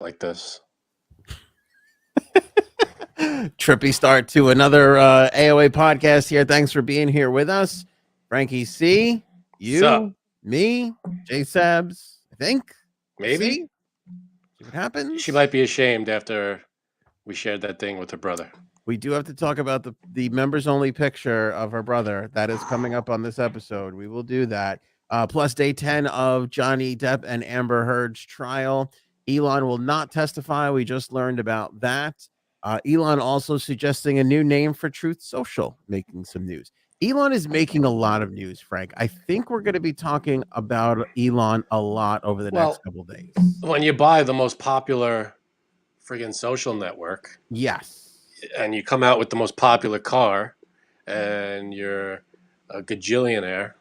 like this. Trippy start to another AOA podcast here. Thanks for being here with us. Frankie C, you, Sup? me, J Sabs, I think. Maybe? See what happens. She might be ashamed after we shared that thing with her brother. We do have to talk about the members only picture of her brother that is coming up on this episode. We will do that. Plus day 10 of Johnny Depp and Amber Heard's trial. Elon will not testify. We just learned about that. Elon also suggesting a new name for Truth Social, making some news. Elon is making a lot of news, Frank. I think we're going to be talking about Elon a lot over the next couple days. When you buy the most popular friggin' social network, yes, and you come out with the most popular car, and you're a gajillionaire,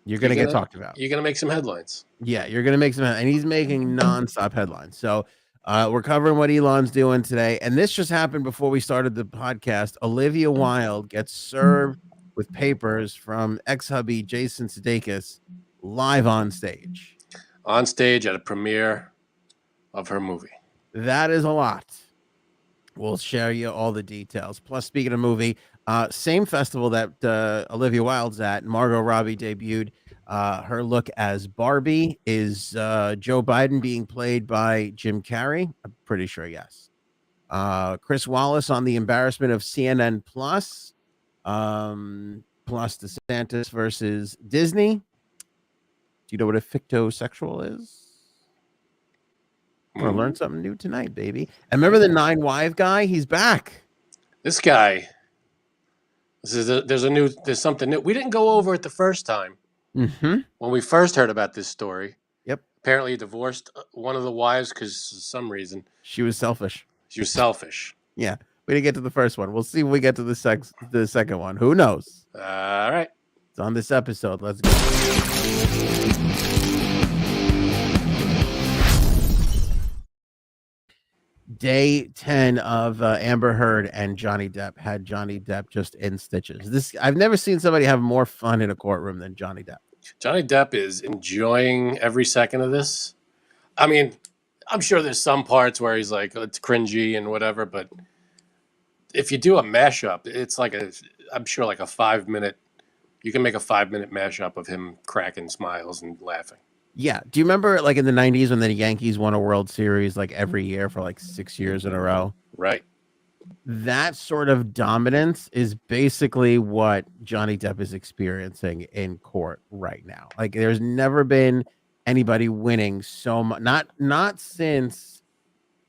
you're going to get talked about. You're going to make some headlines. Yeah, you're going to make some, and he's making nonstop headlines. So we're covering what Elon's doing today. And this just happened before we started the podcast. Olivia Wilde gets served with papers from ex-hubby Jason Sudeikis live on stage. On stage at a premiere of her movie. That is a lot. We'll share you all the details. Plus, speaking of movie, same festival that Olivia Wilde's at, Margot Robbie debuted her look as Barbie. Is Joe Biden being played by Jim Carrey? I'm pretty sure, yes. Chris Wallace on the embarrassment of CNN Plus. Plus DeSantis versus Disney. Do you know what a fictosexual is? We're gonna learn something new tonight, baby. And remember the 9Wive guy? He's back. This guy. There's something new. We didn't go over it the first time. Mm-hmm. When we first heard about this story. Yep. Apparently he divorced one of the wives because for some reason she was selfish. Yeah. We didn't get to the first one. We'll see when we get to the second one. Who knows? All right. It's on this episode. Let's go. Day 10 of Amber Heard and Johnny Depp had Johnny Depp just in stitches. I've never seen somebody have more fun in a courtroom than Johnny Depp. Johnny Depp is enjoying every second of this. I mean, I'm sure there's some parts where he's like, it's cringy and whatever, but if you do a mashup, it's like I'm sure like a 5-minute, you can make a 5-minute mashup of him cracking smiles and laughing. Yeah. Do you remember like in the 90s when the Yankees won a World Series like every year for like 6 years in a row? Right. That sort of dominance is basically what Johnny Depp is experiencing in court right now. Like there's never been anybody winning so much. Not since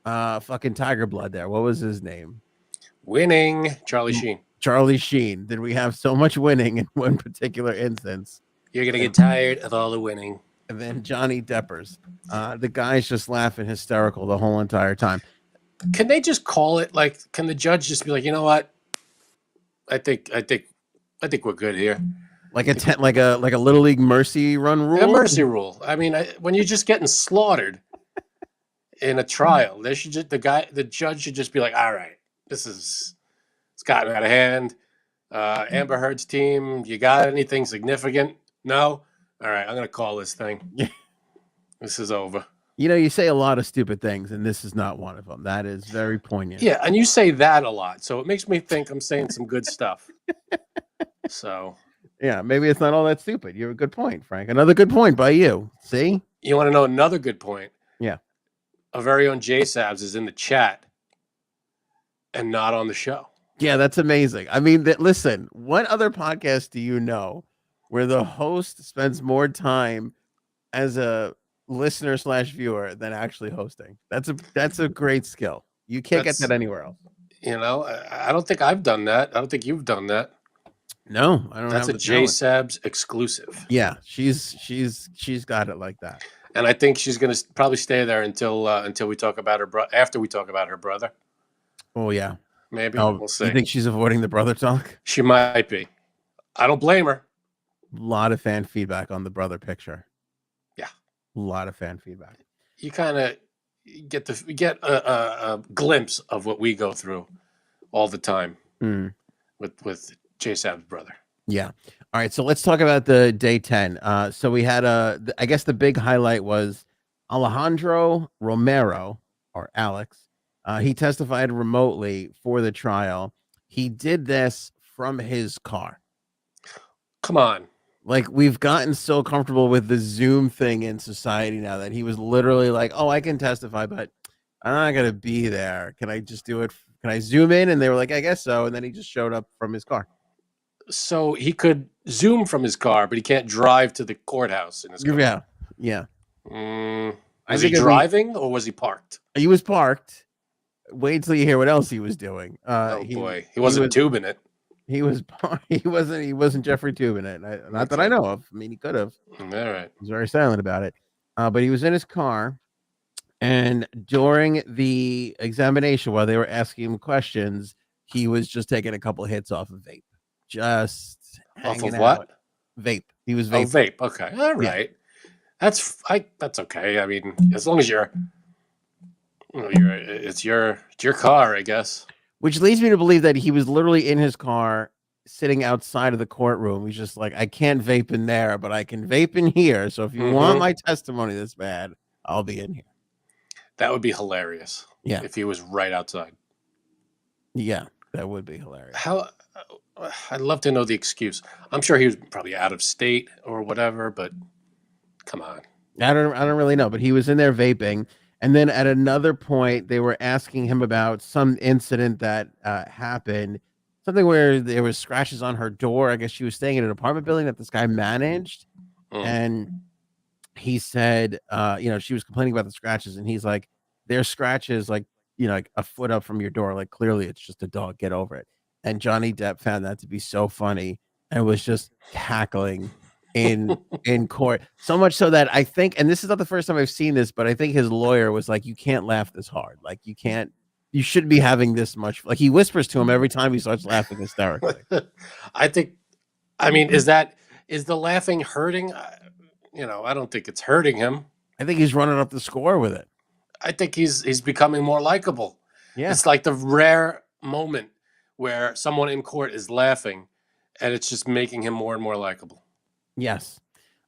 fucking Tiger Blood there. What was his name? Winning. Charlie Sheen. Did we have so much winning in one particular instance? You're going to get tired of all the winning. And then Johnny Deppers. The guy's just laughing hysterical the whole entire time. Can they just call it like? Can the judge just be like, you know what? I think we're good here. Like a Little League mercy run rule. A mercy rule. I mean, when you're just getting slaughtered in a trial, there should just the judge should just be like, all right, it's gotten out of hand. Amber Heard's team, you got anything significant? No. All right, I'm gonna call this thing. This is over. You know, you say a lot of stupid things, and this is not one of them. That is very poignant. Yeah, and you say that a lot, so it makes me think I'm saying some good stuff. So, yeah, maybe it's not all that stupid. You have a good point, Frank. Another good point by you. See? You want to know another good point? Yeah. Our very own J Sabs is in the chat and not on the show. Yeah, that's amazing. I mean, listen, what other podcast do you know where the host spends more time as a listener / viewer than actually hosting? That's a great skill. You can't get that anywhere else. You know, I don't think I've done that. I don't think you've done that. No, I don't. That's a J Sabs exclusive. Yeah, she's got it like that. And I think she's gonna probably stay there until we talk about her after we talk about her brother. Oh yeah, maybe we'll see. You think she's avoiding the brother talk? She might be. I don't blame her. A lot of fan feedback on the brother picture. Yeah, a lot of fan feedback. You kind of get a glimpse of what we go through all the time with J Sab's brother. Yeah. All right. So let's talk about the day 10. So we had I guess the big highlight was Alejandro Romero, or Alex, he testified remotely for the trial. He did this from his car. Come on. Like, we've gotten so comfortable with the Zoom thing in society now that he was literally like, oh, I can testify, but I'm not going to be there. Can I just do it? Can I Zoom in? And they were like, I guess so. And then he just showed up from his car. So he could Zoom from his car, but he can't drive to the courthouse in his car. Yeah. Yeah. Was he driving or was he parked? He was parked. Wait till you hear what else he was doing. Boy. He wasn't tubing it. He wasn't Jeffrey tubing it. Not that I know of. I mean, he could have. All right. He was very silent about it. But he was in his car, and during the examination, while they were asking him questions, he was just taking a couple of hits off of vape. Just off of what? Vape. He was vaping. Oh, vape. Okay. All right. Yeah. That's okay. I mean, as long as it's your car, I guess. Which leads me to believe that he was literally in his car, sitting outside of the courtroom. He's just like, I can't vape in there, but I can vape in here. So if you want my testimony this bad, I'll be in here. That would be hilarious. Yeah. If he was right outside. Yeah, that would be hilarious. I'd love to know the excuse. I'm sure he was probably out of state or whatever, but come on. I don't really know, but he was in there vaping. And then at another point, they were asking him about some incident that happened, something where there was scratches on her door. I guess she was staying in an apartment building that this guy managed. And he said, she was complaining about the scratches. And he's like, there's scratches like a foot up from your door. Like, clearly it's just a dog. Get over it. And Johnny Depp found that to be so funny and was just cackling in court, so much so that I think, and this is not the first time I've seen this, but I think his lawyer was like, you can't laugh this hard. Like, you shouldn't be having this much. Like, he whispers to him every time he starts laughing hysterically. Is the laughing hurting? I don't think it's hurting him. I think he's running up the score with it. I think he's becoming more likable. Yeah. It's like the rare moment where someone in court is laughing and it's just making him more and more likable. Yes.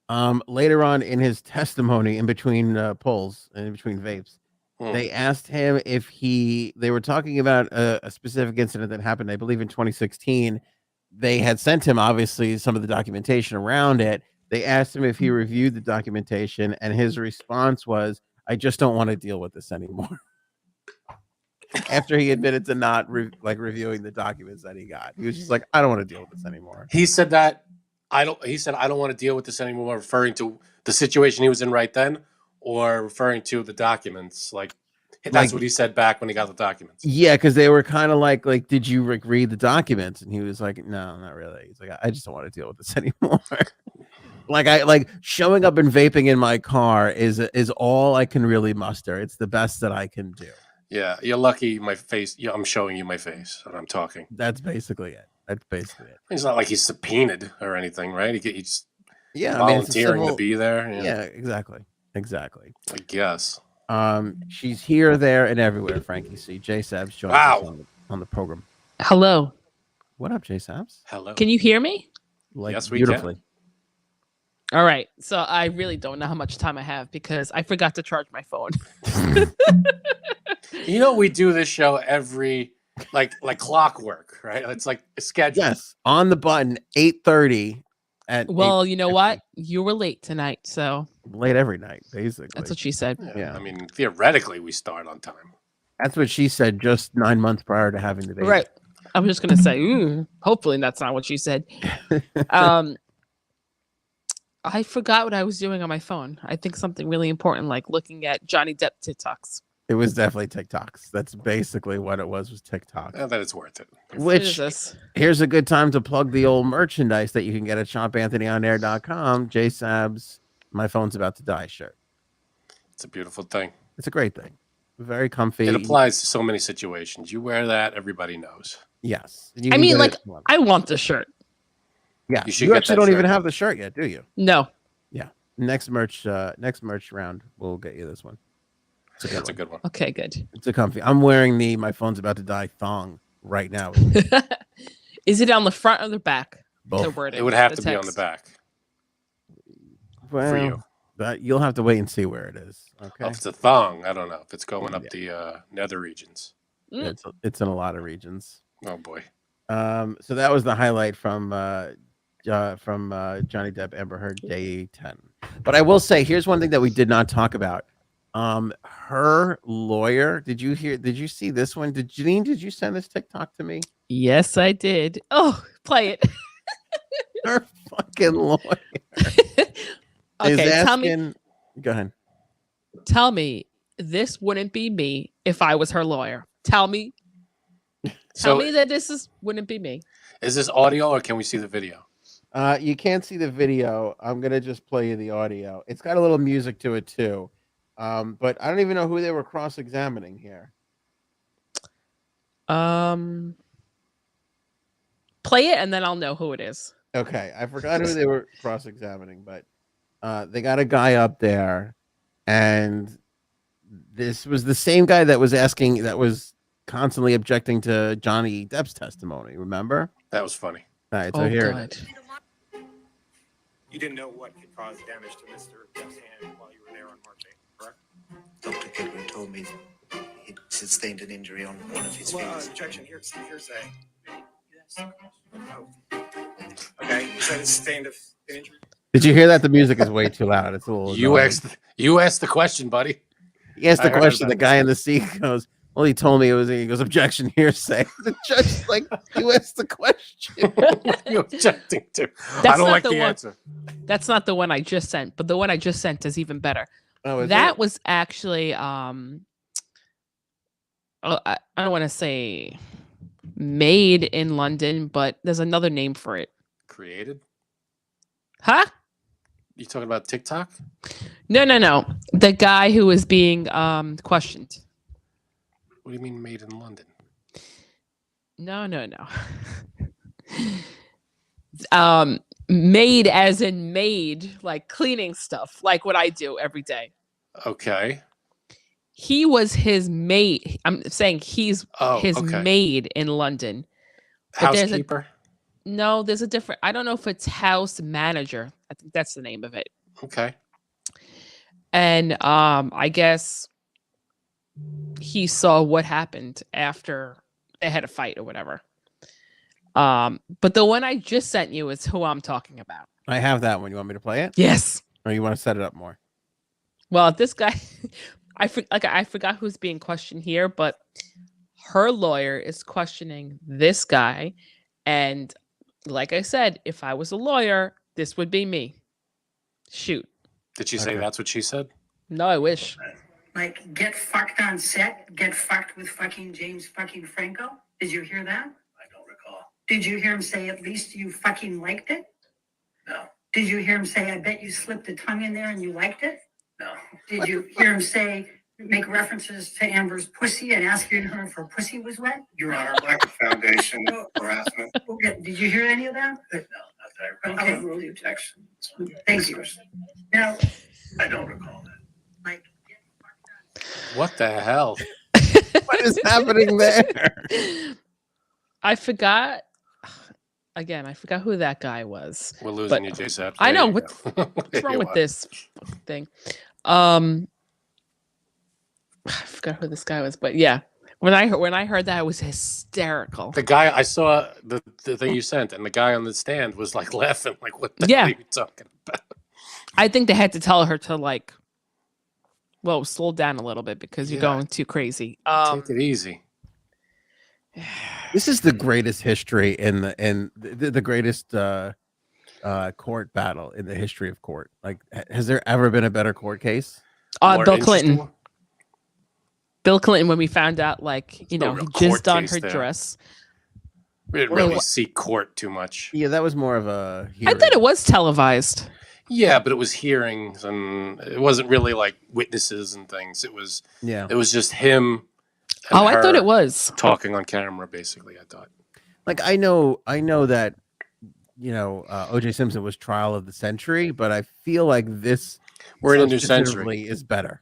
Later on in his testimony, in between pulls and in between vapes, they asked him if they were talking about a specific incident that happened, I believe in 2016. They had sent him, obviously, some of the documentation around it. They asked him if he reviewed the documentation, and his response was, I just don't want to deal with this anymore. After he admitted to not reviewing the documents that he got. He was just like, I don't want to deal with this anymore. He said that he said, I don't want to deal with this anymore, referring to the situation he was in right then, or referring to the documents. That's what he said back when he got the documents. Yeah, because they were kind of like, did you read the documents? And he was like, no, not really. He's like, I just don't want to deal with this anymore. Showing up and vaping in my car is all I can really muster. It's the best that I can do. Yeah, you're lucky my face. Yeah, I'm showing you my face and I'm talking. That's basically it. It's not like he's subpoenaed or anything, right? He's volunteering to be there. Yeah, exactly. I guess. She's here, there, and everywhere. Frankie C. J. Sabs joins us on the program. Hello. What up, J. Sabs? Hello. Can you hear me? Yes, we beautifully. Can. All right. So I really don't know how much time I have because I forgot to charge my phone. We do this show every like clockwork, right? It's like a schedule. Yes, on the button, 8:30. Well, you know what? You were late tonight, so late every night, basically. That's what she said. Yeah. I mean, theoretically, we start on time. That's what she said just 9 months prior to having the baby. Right. I was just gonna say, hopefully that's not what she said. I forgot what I was doing on my phone. I think something really important, like looking at Johnny Depp TikToks. It was definitely TikToks. That's basically what it was TikTok. That it's worth it. Which, here's a good time to plug the old merchandise that you can get at shopanthonyonair.com. JSab's My Phone's About to Die shirt. It's a beautiful thing. It's a great thing. Very comfy. It applies to so many situations. You wear that, everybody knows. Yes. I want the shirt. Yeah. You actually don't even have the shirt yet, do you? No. Yeah. Next merch round, we'll get you this one. It's a good one. Okay, good. It's a comfy. I'm wearing the My Phone's About to Die thong right now. Is it on the front or the back? Both. It would have to be on the back. Well, for you. But you'll have to wait and see where it is. Okay. If it's a thong, I don't know if it's going up the nether regions. It's in a lot of regions. Oh boy. So that was the highlight from Johnny Depp, Amber Heard, day 10. But I will say, here's one thing that we did not talk about. Her lawyer. Did you see this one? Janine, did you send this TikTok to me? Yes, I did. Oh, play it. Her fucking lawyer. Okay, tell me. Go ahead. Tell me this wouldn't be me if I was her lawyer. Tell me. Tell me that wouldn't be me. Is this audio or can we see the video? You can't see the video. I'm gonna just play you the audio. It's got a little music to it too. But I don't even know who they were cross-examining here. Play it and then I'll know who it is. Okay, I forgot who they were cross-examining, but they got a guy up there, and this was the same guy that was constantly objecting to Johnny Depp's testimony. Remember? That was funny. All right, so here it is. You didn't know what could cause damage to Mr. Depp's hand while you were there on March 8th, correct? Dr. Kidwin told me he'd sustained an injury on one of his fingers. Objection, hearsay. Okay, you said it sustained an injury? Did you hear that? The music is way too loud. It's a little. You asked the question, buddy. He asked the question. The guy in the seat goes, "Well, he told me it was." He goes, "Objection, hearsay." The judge is like, "You asked the question." What are you objecting to? I don't like the answer. That's not the one I just sent, but the one I just sent is even better. Oh, that was actually I don't want to say made in London, but there's another name for it. Created? Huh? You talking about TikTok? No. The guy who was being questioned. What do you mean made in London? No. Made as in made, like cleaning stuff, like what I do every day. Okay. He was his maid. I'm saying he's his maid in London. But Housekeeper? There's a different. I don't know if it's house manager. I think that's the name of it. Okay. And I guess he saw what happened after they had a fight or whatever. But the one I just sent you is who I'm talking about. I have that one. You want me to play it? Yes. Or you want to set it up more? Well, this guy, I forgot who's being questioned here, but her lawyer is questioning this guy. And like I said, if I was a lawyer, this would be me. Shoot. Did she say that's what she said? No, I wish. Like, get fucked on set, get fucked with fucking James fucking Franco. Did you hear that? I don't recall. Did you hear him say at least you fucking liked it? No. Did you hear him say I bet you slipped a tongue in there and you liked it? No. Did you hear him say make references to Amber's pussy and asking her if her pussy was wet? Your Honor, lack of foundation, harassment. Okay, did you hear any of that? No, not that I recall. Okay. I rule the objection. Thank you. Now, I don't recall that. like, What the hell? What is happening there? I forgot. Again, I forgot who that guy was. We're losing you, Jason. I know. What's wrong with this thing? I forgot who this guy was, but yeah. When I heard that, it was hysterical. The guy I saw the thing you sent, and the guy on the stand was like laughing, like, "What the hell are you talking about?" I think they had to tell her to slow down a little bit because you're going too crazy. Take it easy. This is the greatest history in the greatest court battle in the history of court. Like, has there ever been a better court case? Bill Clinton. Bill Clinton, when we found out, he jizzed on her dress. We didn't really see court too much. Yeah, that was more of a hearing. I thought it was televised. Yeah, but it was hearings, and it wasn't really like witnesses and things. It was just him. I thought it was talking on camera, basically. I thought. Like, I know that O.J. Simpson was trial of the century, but I feel like this we're in a new century is better.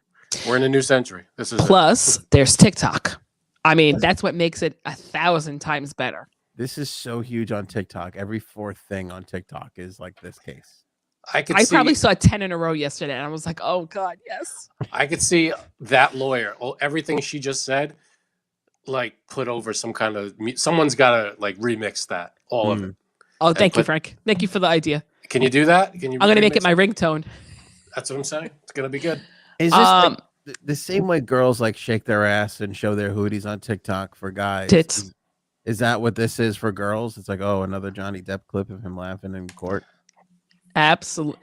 We're in a new century. This is plus there's TikTok. I mean, that's what makes it 1,000 times better. This is so huge on TikTok. Every fourth thing on TikTok is like this case. I could I see, probably saw 10 in a row yesterday, and I was like, "Oh God, yes." I could see that lawyer. Everything she just said, like put over some kind of. Someone's got to like remix that, all of it. Oh, thank you, put- Frank. Thank you for the idea. Can you do that? Can you? I'm gonna make remix it my ringtone. That's what I'm saying. It's gonna be good. Is this Um, like the same way girls like shake their ass and show their hooties on TikTok for guys? Tits. Is that what this is for girls? It's like, oh, another Johnny Depp clip of him laughing in court. Absolutely.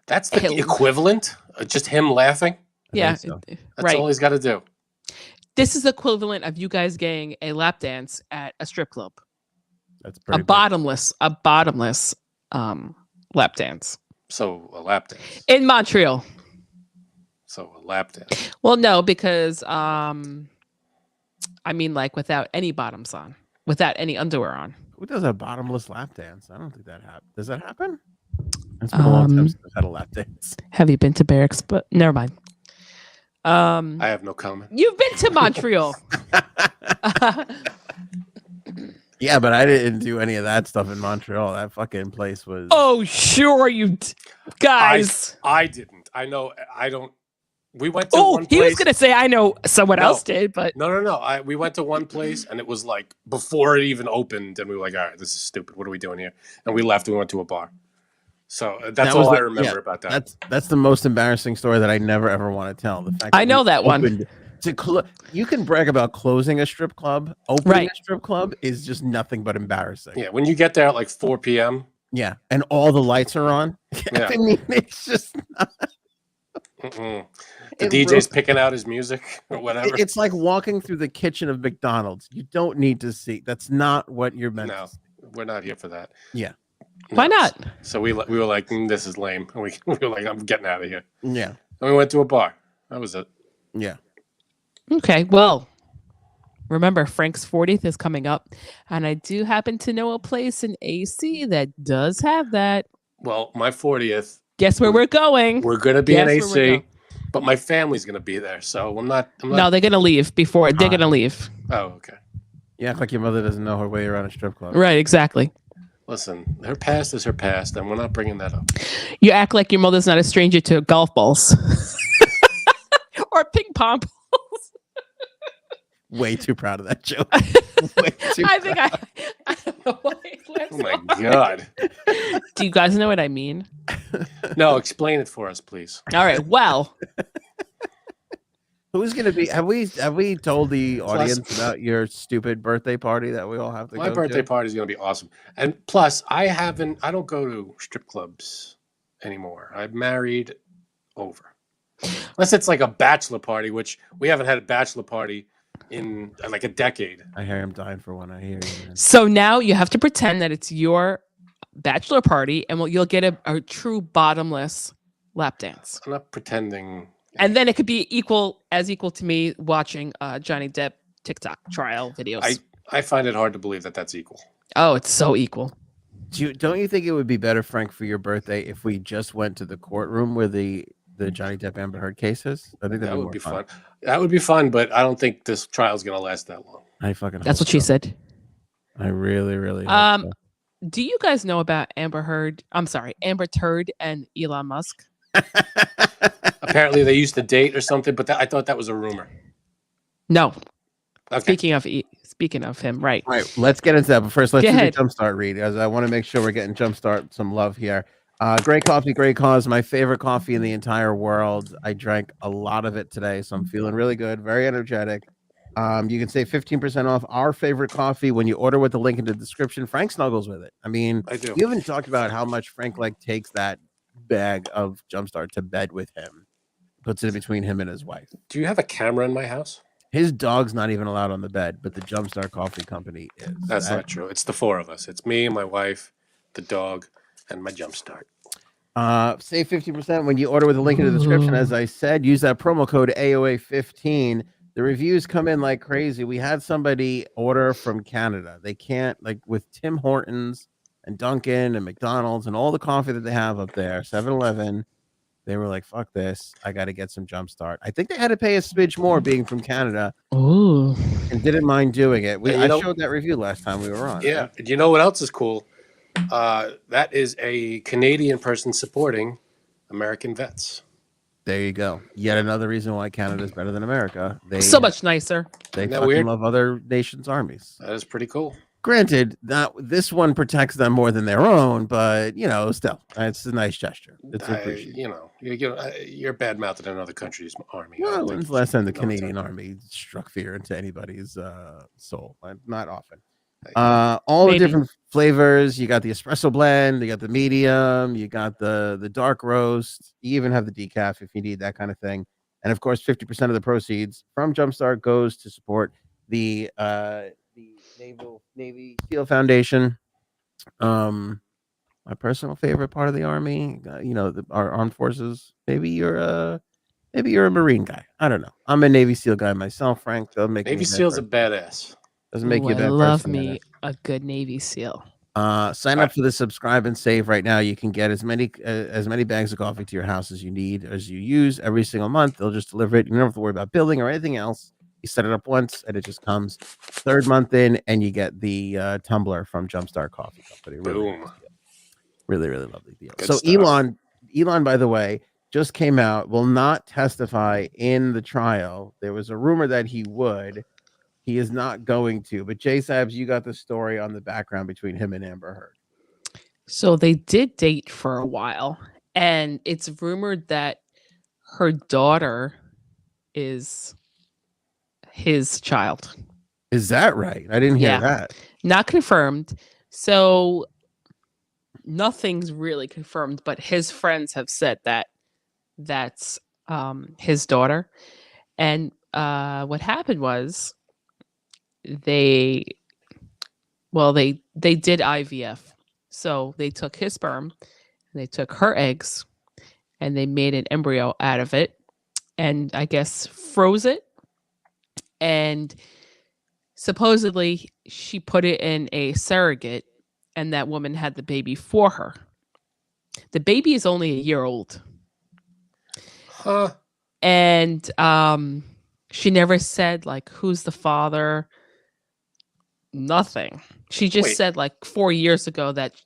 That's the Hell. equivalent. Just him laughing. Yeah. so. That's Right. all he's got to do. This is equivalent of you guys getting a lap dance at a strip club. That's A pretty big. bottomless lap dance So a lap dance. in Montreal. So a lap dance. Well, no, because I mean, like without any bottoms on, without any underwear on. Who does a bottomless lap dance? I don't think that happens. Does that happen? It's been a long time since I've had a lap dance. Have you been to barracks? But never mind. I have no comment. You've been to Montreal. Yeah, but I didn't do any of that stuff in Montreal. That fucking place was. Oh, sure guys. I didn't. I know. I don't. We went to Oh, one place. he was gonna say I know someone No. else did, but No. We went to one place and it was like before it even opened, and we were like, "All right, this is stupid. What are we doing here?" And we left. We went to a bar. So that's That all was I the- remember yeah, about that. That's the most embarrassing story that I never ever want to tell. The fact I know we that one. opened- you can brag about closing a strip club. Opening Right. a strip club is just nothing but embarrassing. Yeah, when you get there at like 4 p.m. Yeah, and all the lights are on. Yeah. I mean, it's just The It DJ's picking out his music or whatever. it's like walking through the kitchen of McDonald's. You don't need to see. That's not what you're meant No, to see. we're not here for that. Yeah. why not? So we were like, this is lame. And we were like, I'm getting out of here. Yeah. And we went to a bar. That was it. Yeah. Okay, well, remember Frank's 40th is coming up, and I do happen to know a place in AC that does have that. Well, my 40th, Guess where we're going? we're going to be in Guess where we're AC, going. but my family's going to be there. So I'm not. No, they're gonna leave before they're gonna leave. Oh, okay. You act like your mother doesn't know her way around a strip club. Right, exactly. Listen, her past is her past, and we're not bringing that up. You act like your mother's not a stranger to golf balls or ping pong balls. Way too proud of that joke. Way too I think I don't know why. Oh my God. Do you guys know what I mean? No, explain it for us, please. All right. Well, Who's gonna be? Have we told the Plus- audience about your stupid birthday party that we all have to My go birthday to? party is going to be awesome. And plus, I don't go to strip clubs anymore. I'm married over. Unless it's like a bachelor party, which we haven't had a bachelor party in like a decade. I hear him dying for one. I hear you. Man. so now you have to pretend that it's your bachelor party, and you'll get a true bottomless lap dance, I'm not pretending. and then it could be equal to me watching Johnny Depp TikTok trial videos. I find it hard to believe that that's equal. Oh, it's so equal. Don't you think it would be better, Frank, for your birthday if we just went to the courtroom where the Johnny Depp Amber Heard case is? I think That more would be fun. That would be fun, but I don't think this trial is going to last that long. I fucking. That's hope what she so. said. I really, really. Hope so. Do you guys know about Amber Heard? I'm sorry, Amber Turd and Elon Musk. Apparently, they used to date or something, but I thought that was a rumor. No. Okay. Speaking of him, right? All right, let's get into that. But first, let's Go do the ahead. Jumpstart read, as I want to make sure we're getting Jumpstart some love here. Great coffee, great cause. My favorite coffee in the entire world. I drank a lot of it today, so I'm feeling really good, very energetic. You can save 15% off our favorite coffee when you order with the link in the description. Frank snuggles with it. I mean, I do. you haven't talked about how much Frank takes that bag of Jumpstart to bed with him, puts it between him and his wife. Do you have a camera in my house? His dog's not even allowed on the bed, but the Jumpstart Coffee Company is. That's not true. It's the four of us. It's me, my wife, the dog, and my Jumpstart. Save 50% when you order with the link in the description. As I said, use that promo code AOA15. The reviews come in like crazy. We had somebody order from Canada. They can't, like with Tim Hortons and Dunkin' and McDonald's and all the coffee that they have up there, 7-Eleven, they were like, fuck this. I got to get some Jumpstart. I think they had to pay a smidge more being from Canada Ooh. and didn't mind doing it. Yeah, I showed that review last time we were on. Yeah. You know what else is cool? That is a Canadian person supporting American vets. There you go. Yet another reason why Canada is better than America. So much nicer. They Isn't that fucking weird? love other nations' armies. That is pretty cool. Granted, this one protects them more than their own, but still, it's a nice gesture. It's appreciated. You're bad mouthed in another country's army. Well, when's the last time the Canadian Army struck fear into anybody's soul? Not often. All the different flavors. You got the espresso blend, you got the medium, you got the dark roast. You even have the decaf if you need that kind of thing. And of course, 50% of the proceeds from Jumpstart goes to support the Navy SEAL Foundation. My personal favorite part of the Army, our armed forces. Maybe you're a Marine guy. I don't know. I'm a Navy SEAL guy myself, Frank. Navy SEAL's a badass. Doesn't make you a bad person. I love me a good Navy SEAL. Sign up for the subscribe and save right now. You can get as many bags of coffee to your house as you need, as you use every single month. They'll just deliver it. You don't have to worry about billing or anything else. You set it up once and it just comes. Third month in, and you get the tumbler from Jumpstart Coffee Company. Boom. Really lovely deal. Good so stuff. Elon, by the way, just came out, will not testify in the trial. There was a rumor that he would. He is not going to. But Jay Sabs, you got the story on the background between him and Amber Heard. So they did date for a while, and it's rumored that her daughter is his child. Is that right? I didn't hear that. Not confirmed. So nothing's really confirmed, but his friends have said that that's his daughter. And what happened was they did IVF. So they took his sperm and they took her eggs and they made an embryo out of it and I guess froze it. And supposedly she put it in a surrogate and that woman had the baby for her. The baby is only a year old. Huh. And she never said like who's the father. Nothing. She just said like 4 years ago that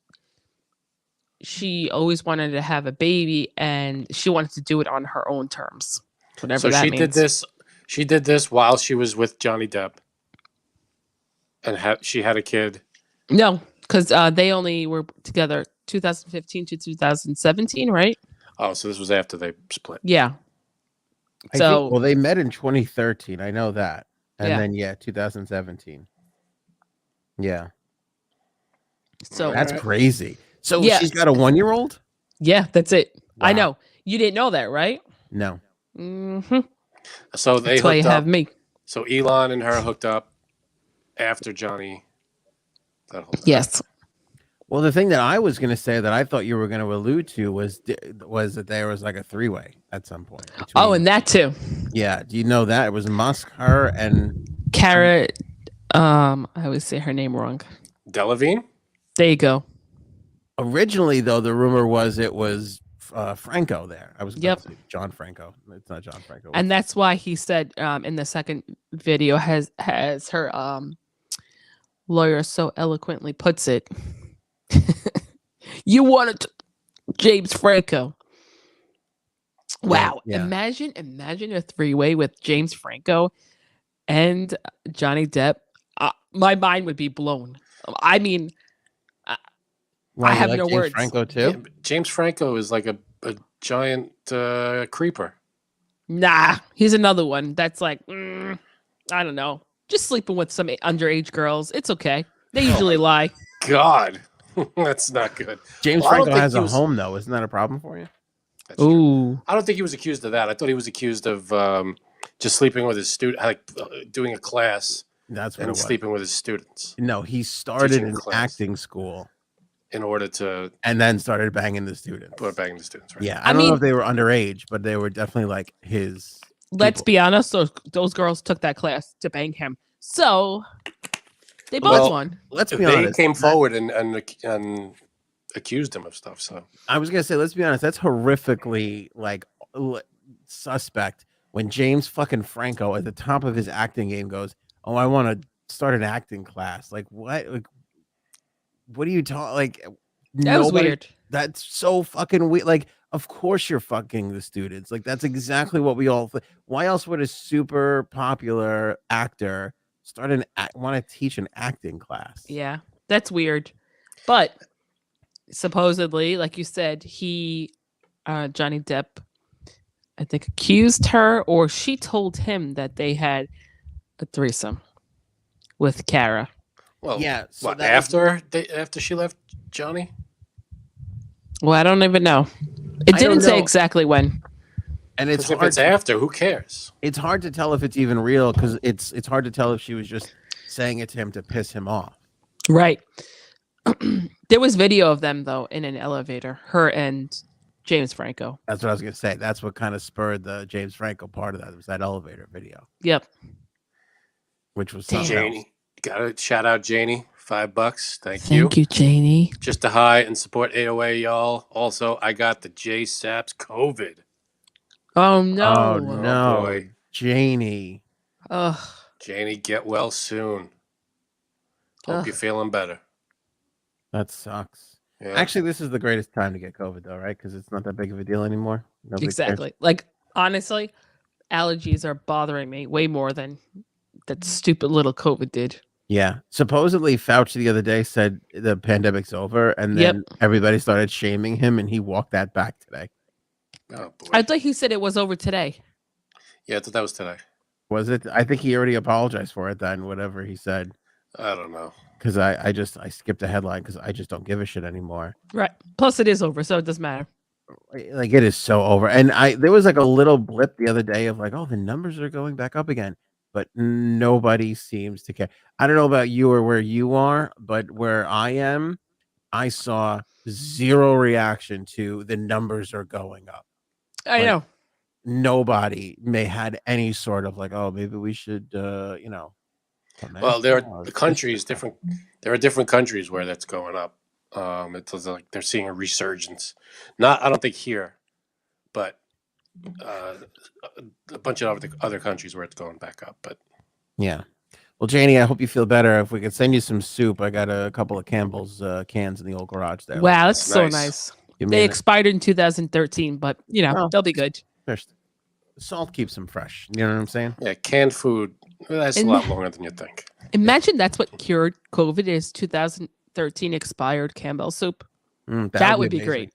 she always wanted to have a baby and she wanted to do it on her own terms. Whatever that means. She did this while she was with Johnny Depp. And she had a kid. No, because they only were together 2015 to 2017, right? Oh, so this was after they split. Yeah. Well, they met in 2013. I know that. And then 2017. Yeah. So that's crazy. So she's got a 1-year-old? Yeah, that's it. Wow. I know. You didn't know that, right? No. Mm-hmm. So they that's why you have me. So Elon and her hooked up after Johnny. That whole time. Yes. Well, the thing that I was going to say that I thought you were going to allude to was that there was like a 3-way at some point. And that too. Yeah. Do you know that? It was Musk, her, and Cara. I always say her name wrong. Delevingne? There you go. Originally, though, the rumor was it was Franco there. I was going to say John Franco. It's not John Franco. And that's why he said in the second video has her lawyer so eloquently puts it. You wanted James Franco. Wow. Yeah. Imagine a 3-way with James Franco and Johnny Depp. My mind would be blown. I mean, I have no words. Franco too? Yeah, James Franco is like a giant creeper. Nah, he's another one that's like, I don't know, just sleeping with some underage girls. It's okay. They usually lie. God, that's not good. James Franco has a home, though. Isn't that a problem for you? Ooh. I don't think he was accused of that. I thought he was accused of just sleeping with his student, like doing a class. That's what and sleeping with his students. No, he started in acting school in order to, and then started banging the students. Right? Yeah, I don't know if they were underage, but they were definitely like his. Let's be honest; those girls took that class to bang him, so they both won. Let's be honest. They came forward and accused him of stuff. So I was gonna say, let's be honest. That's horrifically like suspect when James fucking Franco at the top of his acting game goes, I want to start an acting class. Like what? Like, what are you talking? Like, That was weird. That's so fucking weird. Like, of course you're fucking the students. Like, that's exactly what we all. Why else would a super popular actor want to teach an acting class? Yeah, that's weird. But supposedly, like you said, Johnny Depp, I think, accused her, or she told him that they had a threesome with Kara. Well, Yeah. So what, after she left Johnny? Well, I don't even know. It didn't say exactly when. And it's if it's after, who cares? It's hard to tell if it's even real because it's hard to tell if she was just saying it to him to piss him off. Right. There was video of them though in an elevator, her and James Franco. That's what I was gonna say. That's what kind of spurred the James Franco part of that. It was that elevator video. Yep. Which was Janie. Gotta shout out Janie. $5. Thank you. Thank you, Janie. Just to hi and support AOA, y'all. Also, I got the J Saps COVID. Oh no. Oh no. Boy. Janie. Ugh. Janie, get well soon. Hope you're feeling better. That sucks. Yeah. Actually, this is the greatest time to get COVID, though, right? Because it's not that big of a deal anymore. Nobody Exactly. cares. Like, honestly, allergies are bothering me way more than that stupid little COVID did. Yeah. Supposedly, Fauci the other day said the pandemic's over, and then everybody started shaming him, and he walked that back today. Oh, boy. I thought he said it was over today. Yeah, I thought that was today. Was it? I think he already apologized for it then, whatever he said. I don't know. Because I skipped a headline because I just don't give a shit anymore. Right. Plus, it is over, so it doesn't matter. Like, it is so over. And there was like a little blip the other day of like, oh, the numbers are going back up again. But nobody seems to care. I don't know about you or where you are, but where I am, I saw zero reaction to the numbers are going up. I know. Nobody may had any sort of like, oh, maybe we should, Well, there are the countries different. There are different countries where that's going up. It's like they're seeing a resurgence. I don't think here, but a bunch of other countries where it's going back up. But yeah. Well, Janie, I hope you feel better. If we could send you some soup, I got a couple of Campbell's cans in the old garage there. Wow, that's so nice. They expired in 2013, but they'll be good. First, salt keeps them fresh. You know what I'm saying? Yeah, canned food. That's a lot longer than you think. Imagine that's what cured COVID is 2013 expired Campbell's soup. That would be great.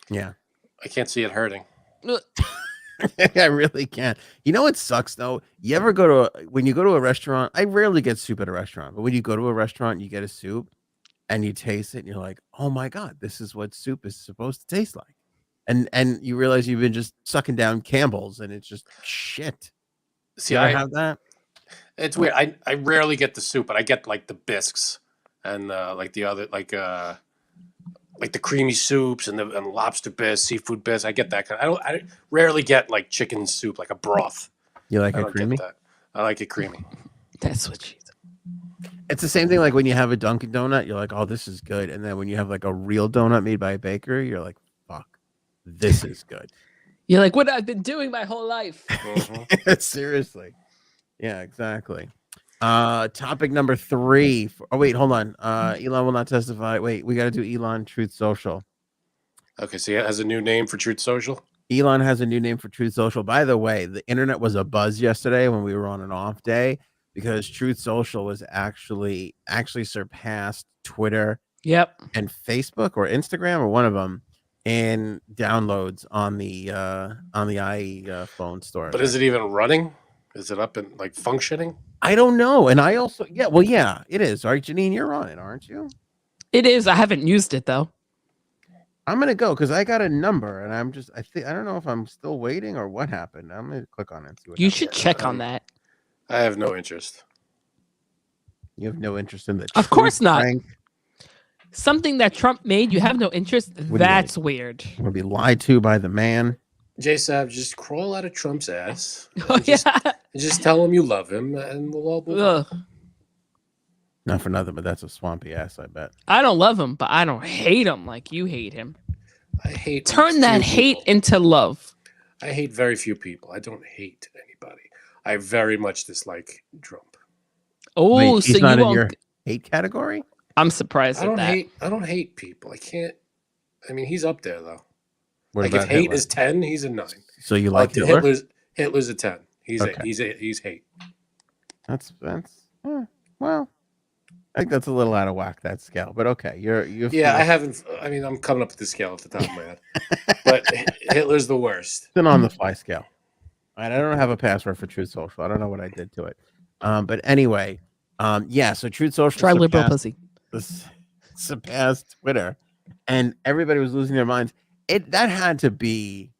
Yeah. I can't see it hurting. I really can't. You know what sucks though? You ever when you go to a restaurant, I rarely get soup at a restaurant, but when you go to a restaurant, you get a soup and you taste it and you're like, oh my God, this is what soup is supposed to taste like. And you realize you've been just sucking down Campbell's and it's just shit. See, I have that. It's weird. I rarely get the soup, but I get like the bisques and like the other like the creamy soups and lobster bisque, seafood bisque. I get that kind. I rarely get like chicken soup, like a broth. You like it creamy? I like it creamy. That's what she said. It's the same thing like when you have a Dunkin' Donut, you're like, oh, this is good. And then when you have like a real donut made by a baker, you're like, fuck, this is good. You're like, what I've been doing my whole life. Seriously. Yeah, exactly. Topic number 3. Oh, wait, hold on. Elon will not testify. Wait, we got to do Elon Truth Social. Okay, so he has a new name for Truth Social? Elon has a new name for Truth Social. By the way, the internet was a buzz yesterday when we were on an off day because Truth Social was actually surpassed Twitter and Facebook or Instagram or one of them in downloads on the iPhone store. But is it even running? Is it up and like functioning? I don't know. And I also, it is. All right, Janine, you're on it, aren't you? It is. I haven't used it though. I'm going to go because I got a number and I don't know if I'm still waiting or what happened. I'm going to click on it and see what you happens. should check on that. I have no interest. You have no interest in the Of course not. Frank? Something that Trump made, you have no interest? That's weird. We'll be lied to by the man. J-Sab, just crawl out of Trump's ass. Oh, just tell him you love him, and we'll all move on. Not for nothing, but that's a swampy ass, I bet. I don't love him, but I don't hate him like you hate him. I hate. Turn that hate into love. I hate very few people. I don't hate anybody. I very much dislike Trump. Oh, wait, so he's not you in won't... your hate category? I'm surprised at that. I don't hate people. I can't. I mean, he's up there though. What Like about if hate Hitler? is 10, he's a 9. So you like Hitler? Hitler's a 10. Okay. He's hate. That's well, I think that's a little out of whack, that scale, but okay. Yeah, I haven't. I mean, I'm coming up with the scale off the top of my head, but Hitler's the worst. It's an on the fly scale. All right, I don't have a password for Truth Social. I don't know what I did to it. But anyway, yeah. So Truth Social Try liberal pussy. surpassed Twitter, and everybody was losing their minds. That had to be.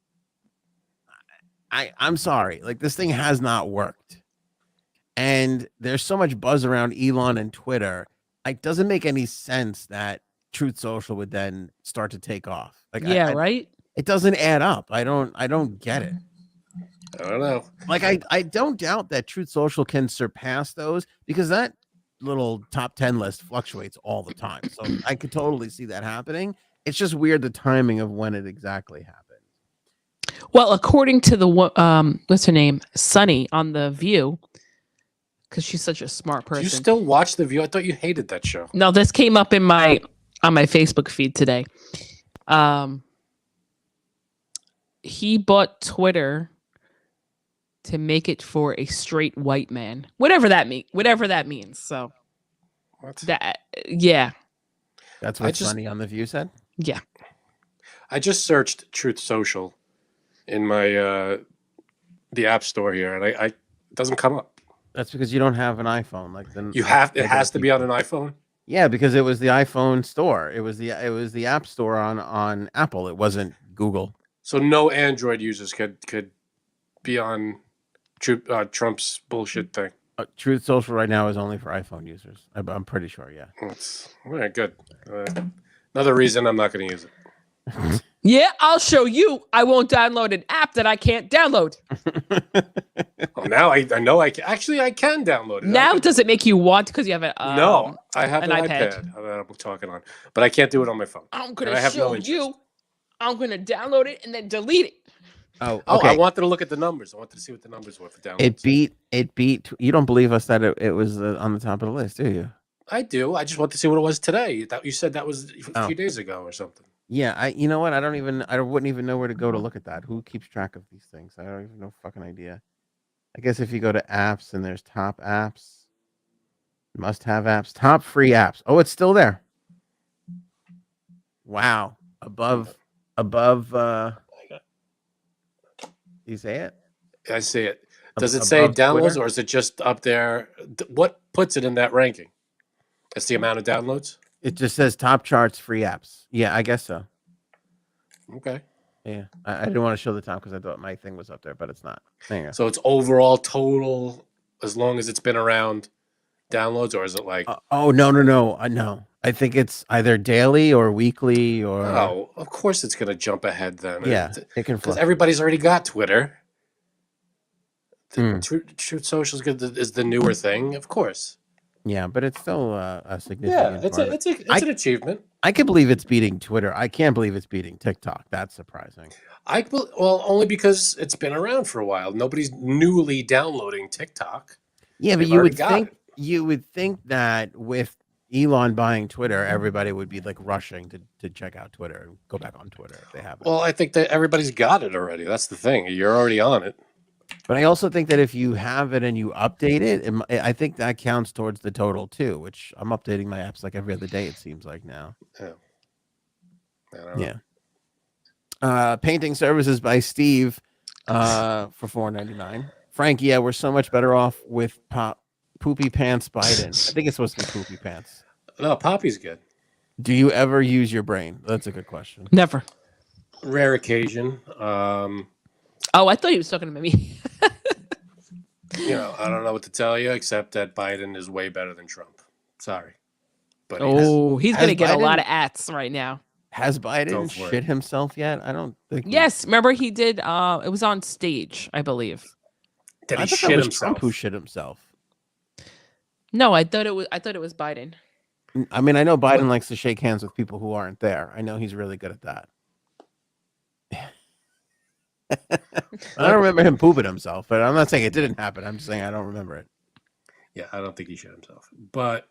I'm sorry, like this thing has not worked, and there's so much buzz around Elon and Twitter. It doesn't make any sense that Truth Social would then start to take off. Like, Yeah, right. It doesn't add up. I don't get it. I don't know. Like I don't doubt that Truth Social can surpass those because that little top 10 list fluctuates all the time. So I could totally see that happening. It's just weird the timing of when it exactly happened. Well, according to the what's her name, Sunny on The View, because she's such a smart Do person. you still watch The View? I thought you hated that show. No, this came up on my Facebook feed today. He bought Twitter to make it for a straight white man, whatever that means. So What? Yeah, That's what Sunny on The View said. Yeah. I just searched Truth Social in my the app store here, and it doesn't come up. That's because you don't have an iPhone. Like then It has to be on an iPhone. Yeah, because it was the iPhone store. It was the app store on Apple. It wasn't Google. So no Android users could be on Trump's bullshit thing. Truth Social right now is only for iPhone users. I'm pretty sure. Yeah. That's all right. Good. Another reason I'm not going to use it. Yeah, I'll show you. I won't download an app that I can't download. Oh, now I know I can. Actually, I can download it. Now, does it make you want because you have no, I have an an iPad that I'm talking on, but I can't do it on my phone. I'm going to show you. I'm going to download it and then delete it. Oh, Oh, okay. I wanted to look at the numbers. I wanted to see what the numbers were for downloads. It beat. You don't believe us that it was on the top of the list, do you? I do. I just want to see what it was today. You said that was a few days ago or something. Yeah, you know what? I wouldn't even know where to go to look at that. Who keeps track of these things? I don't even know fucking idea. I guess if you go to apps and there's top apps, must have apps, top free apps. Oh, it's still there. Wow. Above you say it? I see it. Does it say downloads Twitter? or is it just up there? What puts it in that ranking? That's the amount of downloads? It just says top charts, free apps. Yeah, I guess so. Okay. Yeah, I didn't want to show the top because I thought my thing was up there, but it's not. There you go. So it's overall total as long as it's been around downloads, or is it like? Oh no. No. I think it's either daily or weekly or. Oh, of course it's going to jump ahead then. Yeah, it can because everybody's already got Twitter. Mm. Truth Social is the newer thing, of course. Yeah, but it's still a significant. Yeah, it's an achievement. I can believe it's beating Twitter. I can't believe it's beating TikTok. That's surprising. Only because it's been around for a while. Nobody's newly downloading TikTok. Yeah, but They've you would think that with Elon buying Twitter, everybody would be like rushing to check out Twitter and go back on Twitter if they have it. Well, I think that everybody's got it already. That's the thing. You're already on it. But I also think that if you have it and you update it, I think that counts towards the total too, which I'm updating my apps like every other day, it seems like now. Yeah. I don't know. Yeah. Painting services by Steve for $4.99. Frank, yeah, we're so much better off with Poopy Pants Biden. I think it's supposed to be Poopy Pants. No, Poppy's good. Do you ever use your brain? That's a good question. Never. Rare occasion. Oh, I thought he was talking to me. I don't know what to tell you except that Biden is way better than Trump. Sorry. But he's going to get a lot of ats right now. Has Biden shit himself yet? I don't think. Yes, remember he did. It was on stage, I believe. Did he shit shit himself? Trump who shit himself. No, I thought it was Biden. I mean, I know Biden likes to shake hands with people who aren't there. I know he's really good at that. I don't remember him pooping himself, but I'm not saying it didn't happen. I'm just saying I don't remember it. Yeah, I don't think he shit himself. But,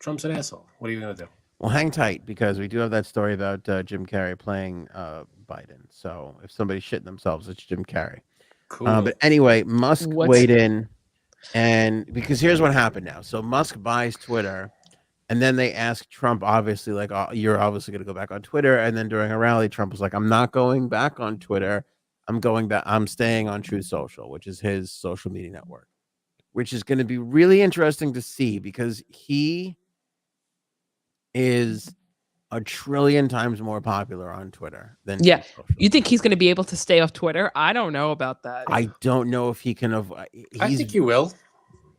Trump's an asshole. What are you gonna do? Well, hang tight because we do have that story about Jim Carrey playing Biden. So if somebody's shitting themselves, it's Jim Carrey. Cool. But anyway, Musk What's- weighed in, and because here's what happened now. So Musk buys Twitter, and then they ask Trump, obviously, like, oh, you're obviously going to go back on Twitter. And then during a rally, Trump was like, I'm not going back on Twitter. I'm going back. I'm staying on Truth Social, which is his social media network, which is going to be really interesting to see because he is a trillion times more popular on Twitter than Yeah. Truth Social. You think he's going to be able to stay off Twitter? I don't know about that. I don't know if he can avoid. I think you will.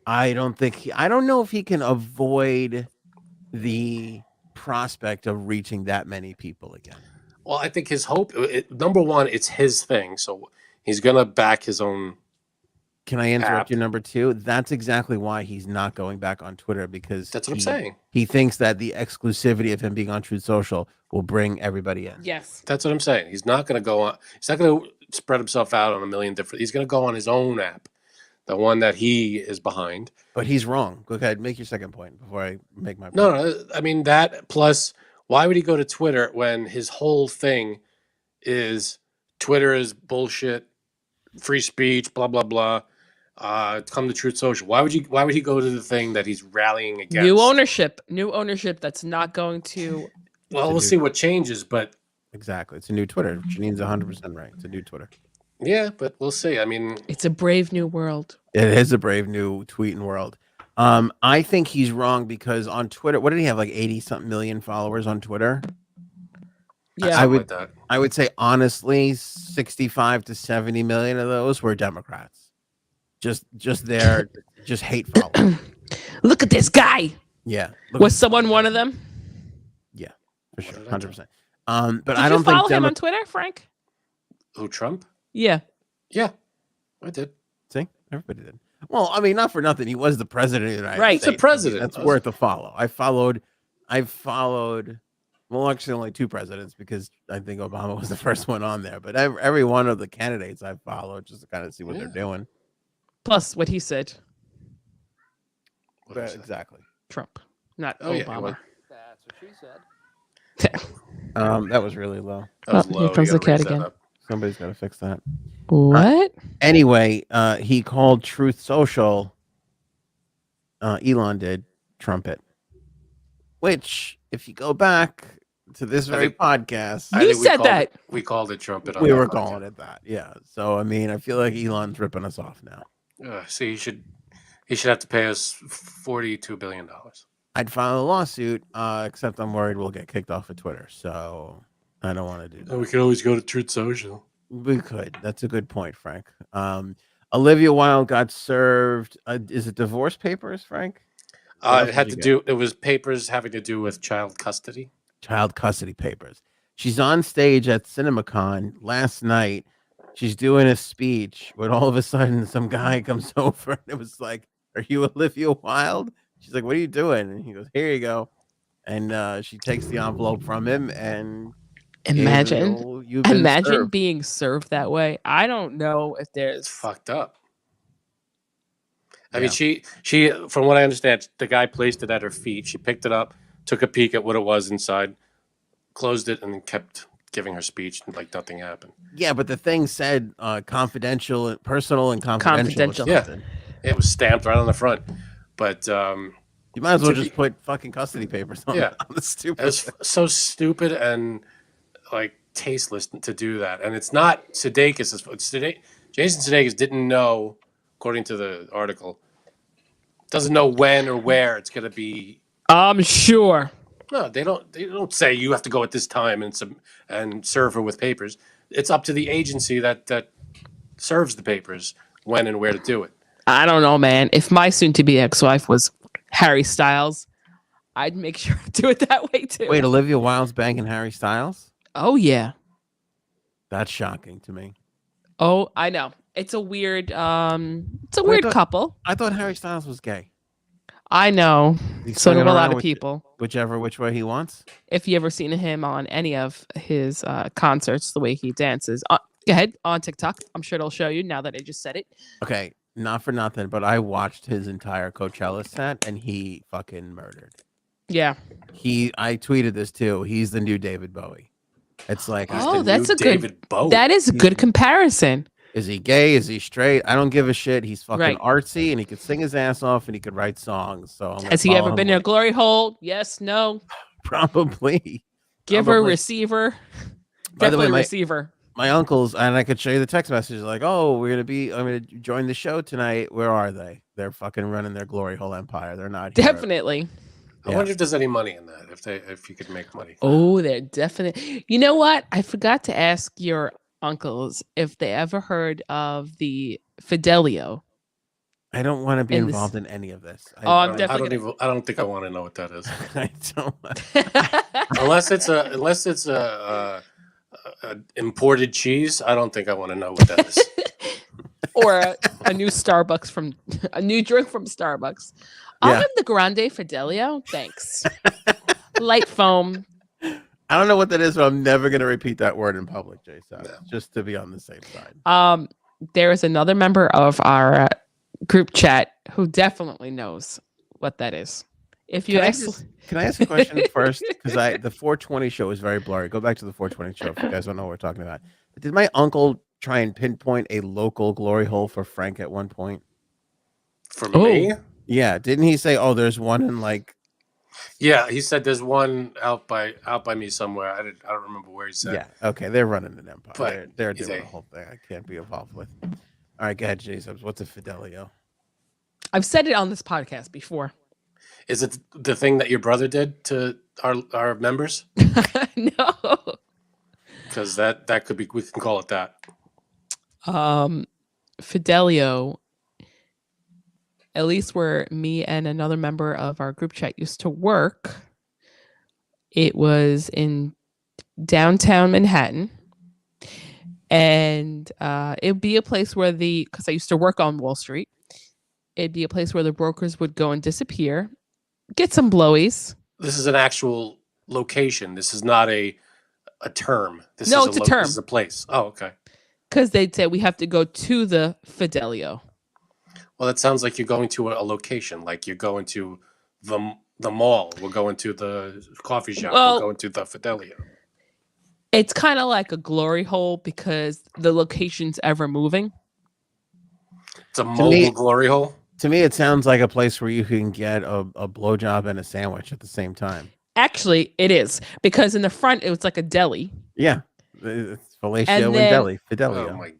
I don't think. I don't know if he can avoid the prospect of reaching that many people again. Well, I think his hope. Number one, it's his thing, so he's gonna back his own. Can I interrupt App. you? Number two, that's exactly why he's not going back on Twitter because That's what I'm saying. He thinks that the exclusivity of him being on Truth Social will bring everybody in. Yes. That's what I'm saying. He's not gonna go on. He's not gonna spread himself out on a million different. He's gonna go on his own app, the one that he is behind. But he's wrong. Go ahead, make your second point before I make my point. No, I mean that plus. Why would he go to Twitter when his whole thing is Twitter is bullshit, free speech, blah blah blah. Come to Truth Social. Why would he go to the thing that he's rallying against? New ownership that's not going to. Well, we'll see what changes, but Exactly. It's a new Twitter. Janine's 100% right. It's a new Twitter. yeah, but we'll see. I mean, It's a brave new world. It is a brave new tweeting world. I think he's wrong because on Twitter, what did he have? Like 80-something million followers on Twitter? Yeah. I would- like that. I would say honestly, 65 to 70 million of those were Democrats. Just there, just hate followers. Look at this guy. Yeah. Was someone one of them? For sure, What did I do? 100%. But Did I you don't follow think him on Twitter, Frank? Who, Trump? Yeah. Yeah, I did. See, everybody did. Well, I mean, not for nothing. He was the president of the United Right. States. He's the president. That's worth a follow. I followed. Well, actually, only two presidents because I think Obama was the first one on there. But every one of the candidates I followed just to kind of see what they're doing. Plus what he said. What was that? Exactly. Trump, not Oh, yeah, Obama. well, That's what she said. That was really low. that was Oh, here low. You comes the gotta cat raise that again. up. Somebody's got to fix that. What? Anyway, he called Truth Social. Elon did trumpet, which, if you go back to this very podcast, I You think we said called that. it- we called it trumpet. on we that were podcast. calling it that. Yeah. So I mean, I feel like Elon's ripping us off now. See, he should have to pay us $42 billion. I'd file a lawsuit, except I'm worried we'll get kicked off of Twitter. So I don't want to do that. We could always go to Truth Social. We could. That's a good point, Frank. Olivia Wilde got served. Is it divorce papers, Frank? What It else had did to you do. It was papers having to do with child custody. Child custody papers. She's on stage at CinemaCon last night. She's doing a speech, but all of a sudden, some guy comes over and it was like, "Are you Olivia Wilde?" She's like, "What are you doing?" And he goes, "Here you go." And she takes the envelope from him and Imagine. Gabriel, you've been Imagine served. being served that way. I don't know if It's there's. fucked up. I Yeah. mean, she, from what I understand, the guy placed it at her feet. She picked it up, took a peek at what it was inside, closed it, and then kept giving her speech like nothing happened. Yeah, but the thing said confidential, personal, and confidential. or Confidential. Yeah. something. It was stamped right on the front, but You might as well To just be- put fucking custody papers on, Yeah. on the stupid. it was so stupid and like tasteless to do that. And it's not Sudeikis. Jason Sudeikis didn't know, according to the article, doesn't know when or where it's going to be. I'm sure. No, they don't say you have to go at this time and serve her with papers. It's up to the agency that serves the papers when and where to do it. I don't know, man. If my soon-to-be ex-wife was Harry Styles, I'd make sure to do it that way too. Wait, Olivia Wilde's banging Harry Styles? Oh yeah. That's shocking to me. Oh, I know. It's a weird. It's a Wait, weird but- couple. I thought Harry Styles was gay. I know. He's So do swinging a lot around of which- people. which way he wants. If you ever seen him on any of his concerts, the way he dances, go ahead on TikTok. I'm sure it'll show you now that I just said it. Okay, not for nothing, but I watched his entire Coachella set and he fucking murdered. Yeah. I tweeted this too. He's the new David Bowie. It's like, He's Oh, the that's new a good- David Bowie. That is a good comparison. is he gay? Is he straight? I don't give a shit. He's fucking Right. artsy, and he could sing his ass off, and he could write songs. So I'm gonna Has he follow ever him been in a with- glory hole? Yes, no. Probably. Giver, Probably. receiver. By the way, Definitely receiver. my uncles, and I could show you the text messages like, "Oh, I'm gonna join the show tonight." Where are they? They're fucking running their glory hole empire. They're not here. Definitely. I Yeah. wonder if there's any money in that. If you could make money. Oh, they're definitely. You know what? I forgot to ask your uncles if they ever heard of the Fidelio. I don't want to be In this- involved in any of this. Oh, I'm I definitely don't think I want to know what that is. I don't. Unless it's a imported cheese, I don't think I want to know what that is. or a new Starbucks from a new drink from Starbucks. I'll Yeah. have the Grande Fidelio. Thanks. Light foam. I don't know what that is, but I'm never gonna repeat that word in public, Jason. No. Just to be on the safe side. There is another member of our group chat who definitely knows what that is. If you Can I ask a question first? Because the 420 show is very blurry. Go back to the 420 show if you guys don't know what we're talking about. Did my uncle try and pinpoint a local glory hole for Frank at one point? For me, Yeah, didn't he say, "Oh, there's one in like"? yeah, he said there's one out by me somewhere. I don't remember where he said. Yeah, okay, they're running an empire. But They're he's doing a- the whole thing. I can't be involved with. All right, go ahead, Jason. What's a Fidelio? I've said it on this podcast before. Is it the thing that your brother did to our members? No. Because that could be. We can call it that. Fidelio, at least where me and another member of our group chat used to work, it was in downtown Manhattan. And it'd be a place where because I used to work on Wall Street, it'd be a place where the brokers would go and disappear, get some blowies. This is an actual location. This is not a term. This No, is it's a term. This is a place. Oh, okay. Because they'd say we have to go to the Fidelio. Well, that sounds like you're going to a location. Like you're going to the mall. We're going to the coffee shop. Well- We're going to the Fidelio. It's kind of like a glory hole because the location's ever moving. It's a me- mobile glory hole. To me, it sounds like a place where you can get a blowjob and a sandwich at the same time. Actually, it is because in the front it was like a deli. Yeah, it's fellatio And and then- deli, Oh Fidelio. my god.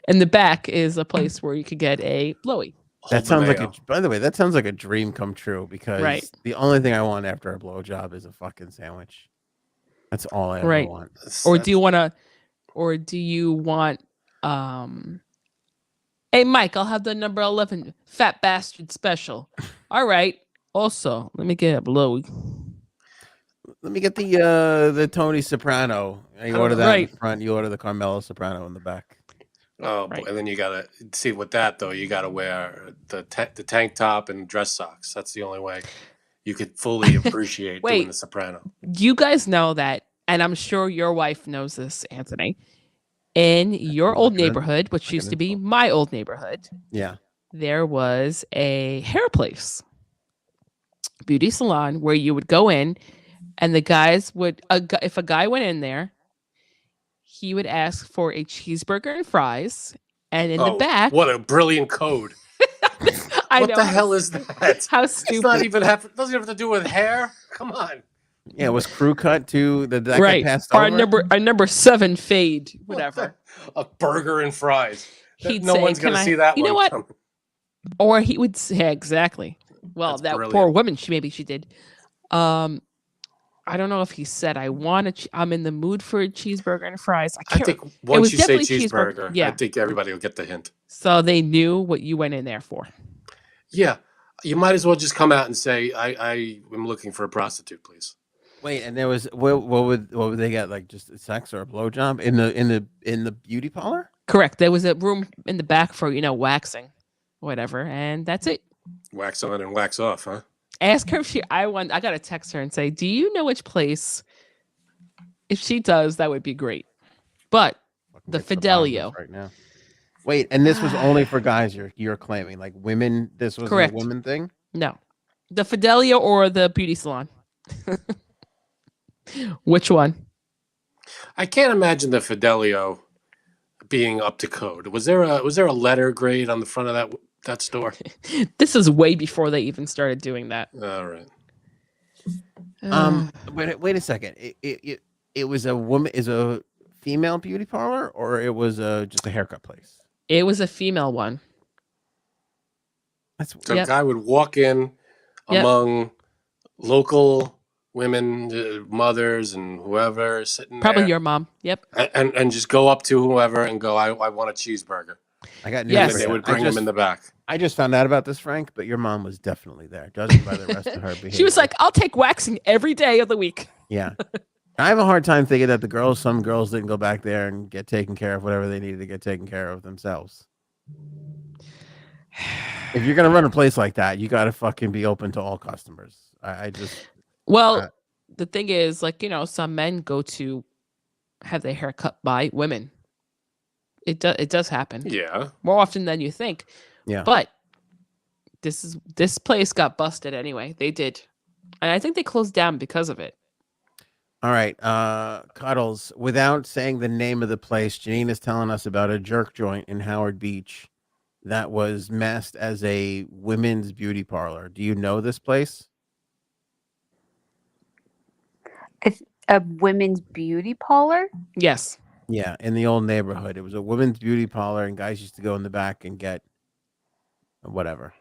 In the back, is a place where you could get a blowy. That sounds like a. Mayo. By the way, that sounds like a dream come true because Right. the only thing I want after a blowjob is a fucking sandwich. That's all I ever Right. want. Or do you want hey Mike, I'll have the number 11 fat bastard special. All right. Also, let me get a blowy. Let me get the Tony Soprano. You order that in Right. the front. You order the Carmelo Soprano in the back. Oh, Right. boy. And then you gotta see with that though. You gotta wear the tank top and dress socks. That's the only way you could fully appreciate doing Wait. the soprano. You guys know that, and I'm sure your wife knows this, Anthony. In your old Good. neighborhood, which Good used to be info. my old neighborhood, Yeah. there was a hair place, beauty salon, where you would go in, and the guys would, if a guy went in there, he would ask for a cheeseburger and fries, and in the back, What a brilliant code. I What know the hell is that? how It's not stupid, even doesn't have to do with hair. Come on. Yeah. Was crew cut to the that right? get passed Or over? a number 7 fade, whatever. A burger and fries. He'd No say, one's "Can gonna I-" see that You know one what? coming. Or he would say, yeah, exactly. Well, That's that brilliant. poor woman, she did. I don't know if he said, I'm in the mood for a cheeseburger and fries. I I can't. think was once you say definitely cheeseburger. cheeseburger, Yeah. I think everybody will get the hint. So they knew what you went in there for. Yeah. You might as well just come out and say, I am looking for a prostitute, please. Wait, and there was what would they get, like just sex or a blowjob in the beauty parlor? Correct. There was a room in the back for, waxing, whatever. And that's it. Wax on and wax off, huh? Ask her if I got to text her and say, do you know which place? If she does, that would be great. But Fucking The get to the bottom of this Fidelio. right now. Wait, and this was only for guys. You're claiming like women. This was Correct. a women thing. no. The Fidelio or the beauty salon? Which one? I can't imagine the Fidelio being up to code. Was there a letter grade on the front of that store? This is way before they even started doing that. All right. Wait a second. It was a woman, is a female beauty parlor, or it was just a haircut place? It was a female one. That's So Yep. a guy would walk in Yep. among local women, mothers, and whoever sitting Probably there, your mom. Yep. and just go up to whoever and go, I want a cheeseburger. I got news Yes. for And you. they would bring him in the back. I just found out about this, Frank, but your mom was definitely there, judging by the rest of her behavior. She was like, I'll take waxing every day of the week. yeah. I have a hard time thinking that some girls didn't go back there and get taken care of whatever they needed to get taken care of themselves. If you're going to run a place like that, you got to fucking be open to all customers. I just, Well, the thing is, like, some men go to have their hair cut by women. It does happen Yeah. more often than you think. yeah. But this place got busted anyway. They did. And I think they closed down because of it. All right. Cuddles, without saying the name of the place, Janine is telling us about a jerk joint in Howard Beach that was masked as a women's beauty parlor. Do you know this place? It's a women's beauty parlor. Yes. Yeah, in the old neighborhood. It was a women's beauty parlor, and guys used to go in the back and get whatever,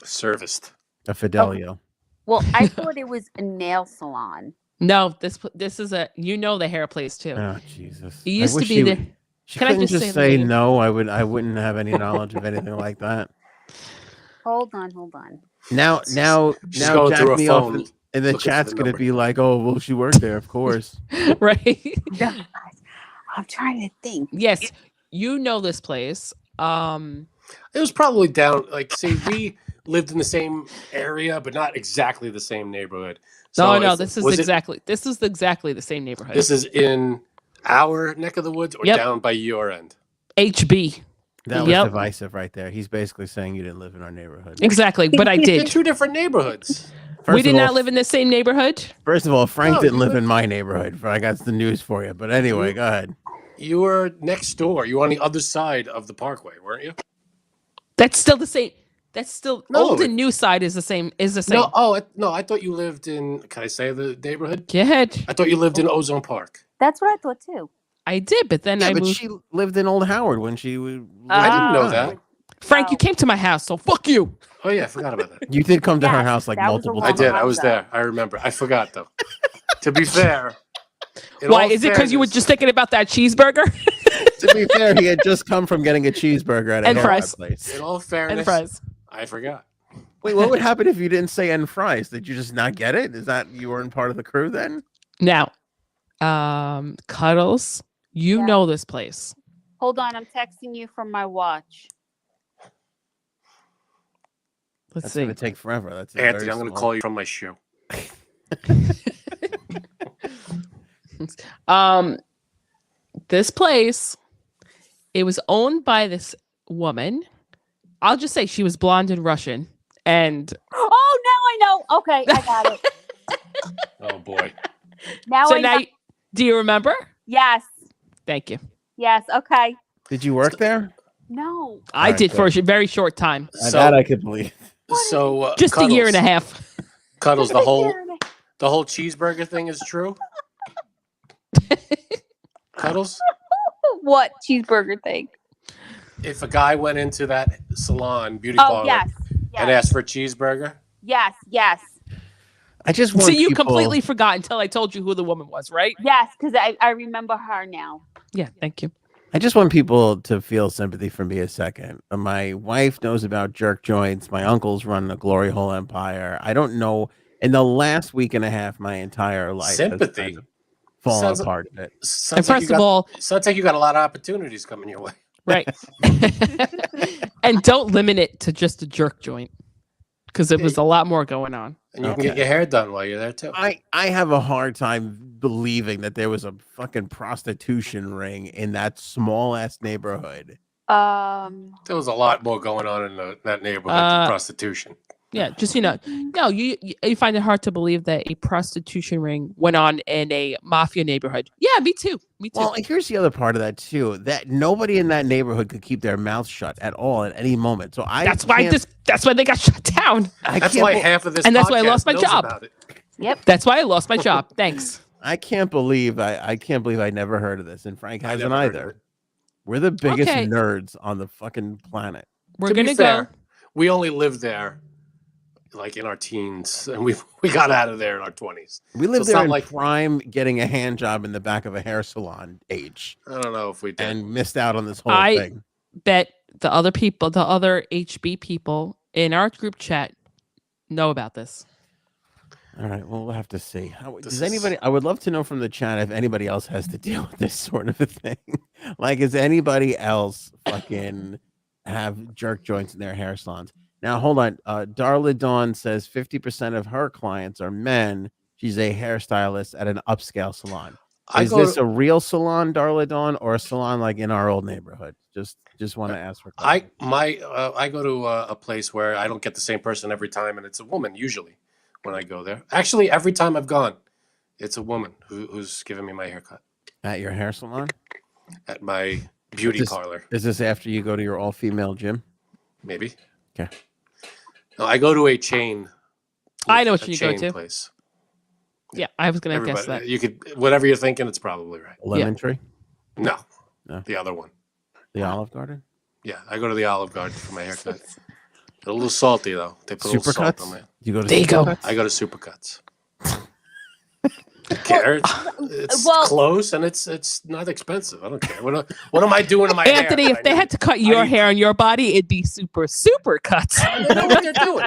Serviced. a Fidelio. Well, I thought it was a nail salon. No, this is the hair place too. Oh, Jesus. It I used to wish be she there. would- She Can I couldn't just just say the say name? no. I wouldn't have any knowledge of anything like that. Hold on. Now She's now going through jack her me off, phone. and the looking for chat's the gonna number. be like, "Oh, well, she worked there, of course." Right? No, I'm trying to think. Yes. You know this place. It was probably down. Like, see, we lived in the same area, but not exactly the same neighborhood. No, if- this is was it- exactly the same neighborhood. This is in our neck of the woods, or Yep. down by your end. HB. That was Yep. divisive right there. He's basically saying you didn't live in our neighborhood. Exactly, but I In did. two different neighborhoods. We did of all, not live in the same neighborhood. First of all, Frank No, didn't you live lived- in my neighborhood. I got the news for you. But anyway, go ahead. You were next door. You were on the other side of the parkway, weren't you? That's still the same. That's still No, old it- and new side is the same. Is the same. No. Oh, no. I thought you lived in. Can I say the neighborhood? Go ahead. I thought you lived in Ozone Park. That's what I thought too. I did, but then Yeah, I but moved. she lived in Old Howard when she was. I didn't know Oh. that. Frank, you came to my house, so fuck you. Oh yeah, I forgot about that. You did come to her Yes, house like that was a multiple long I times. did. time I was ago. there. I remember. I forgot though. To be fair. in Why? all Is it because you were fairness- just thinking about that cheeseburger To be fair, he had just come from getting a cheeseburger at a And haircut fries. place. In all fairness, and fries? I forgot. Wait, what would happen if you didn't say "and fries"? Did you just not get it? Is that you weren't part of the crew then? Now, Cuddles, you Yeah. know this place. Hold on, I'm texting you from my watch. Let's That's see. gonna take forever. That's Anthony, I'm going to call you from my shoe. This place, it was owned by this woman. I'll just say she was blonde and Russian. And Oh, now I know. Okay, I got it. Oh boy. Now so I now, know. do you remember? Yes. Thank you. Yes. Okay. Did you work there? No. I Alright, did for a good. very short time, That I could believe. So just a year and a half. Cuddles, the whole cheeseburger thing is true. Cuddles, What cheeseburger thing? if a guy went into that salon beauty Oh, parlor yes. and Yes. asked for a cheeseburger, Yes. Yes. I just want So you people- completely forgot until I told you who the woman was, right? Yes. Because I remember her now. Yeah, thank you. I just want people to feel sympathy for me a second. My wife knows about jerk joints. My uncles run a glory hole empire. I don't know. In the last week and a half, my entire life has Sympathy? kind of fallen Sounds- apart a bit. And sounds like first you of got, all, sounds like you got a lot of opportunities coming your way. right. And don't limit it to just a jerk joint because it was a lot more going on. And you can get your hair done while you're there too. I have a hard time believing that there was a fucking prostitution ring in that small ass neighborhood. There was a lot more going on in that neighborhood than prostitution. Yeah, just no, you find it hard to believe that a prostitution ring went on in a mafia neighborhood. Yeah, me too. Me too. Well, here's the other part of that too. That nobody in that neighborhood could keep their mouth shut at all at any moment. So that's why they got shut down. That's why half of this and that's why I podcast lost my knows job. about it. Yep. That's why I lost my job. Thanks. I can't believe I never heard of this, and Frank I hasn't never heard of either. it. We're the biggest Okay. nerds on the fucking planet. We're To be gonna fair, go. we only lived there like in our teens, and we got out of there in our 20s. We lived it's there not in like- prime getting a hand job in the back of a hair salon age, I don't know if we did. and missed out on this whole I- thing. Bet the other HB people in our group chat know about this. All right, well, we'll have to see. This Does is- anybody? I would love to know from the chat if anybody else has to deal with this sort of a thing. Like, is anybody else fucking have jerk joints in their hair salons? Now, hold on. Darla Dawn says 50% of her clients are men. She's a hairstylist at an upscale salon. Is this a real salon, Darla Dawn, or a salon like in our old neighborhood? Just want to ask for I clarity. go to a place where I don't get the same person every time, and it's a woman usually when I go there. Actually, every time I've gone, it's a woman who's giving me my haircut At your hair salon? at my beauty This- parlor. Is this after you go to your all-female gym? Maybe. Okay. No, I go to a chain. I know what a you go chain to. place. Yeah, I was gonna guess Everybody, that. you could whatever you're thinking, it's probably right. Lemon Tree? No, No. the other one. The Olive Garden? Yeah, I go to the Olive Garden for my haircut. They're a little salty though. They put a little salt on Supercuts? there. You go to There you go. Supercuts? I go to Supercuts. I care. It's Well- close and it's not expensive. I don't care. What am I doing to my hair? Anthony, if they had to cut your hair on your body, it'd be super cuts. I don't know what they're doing.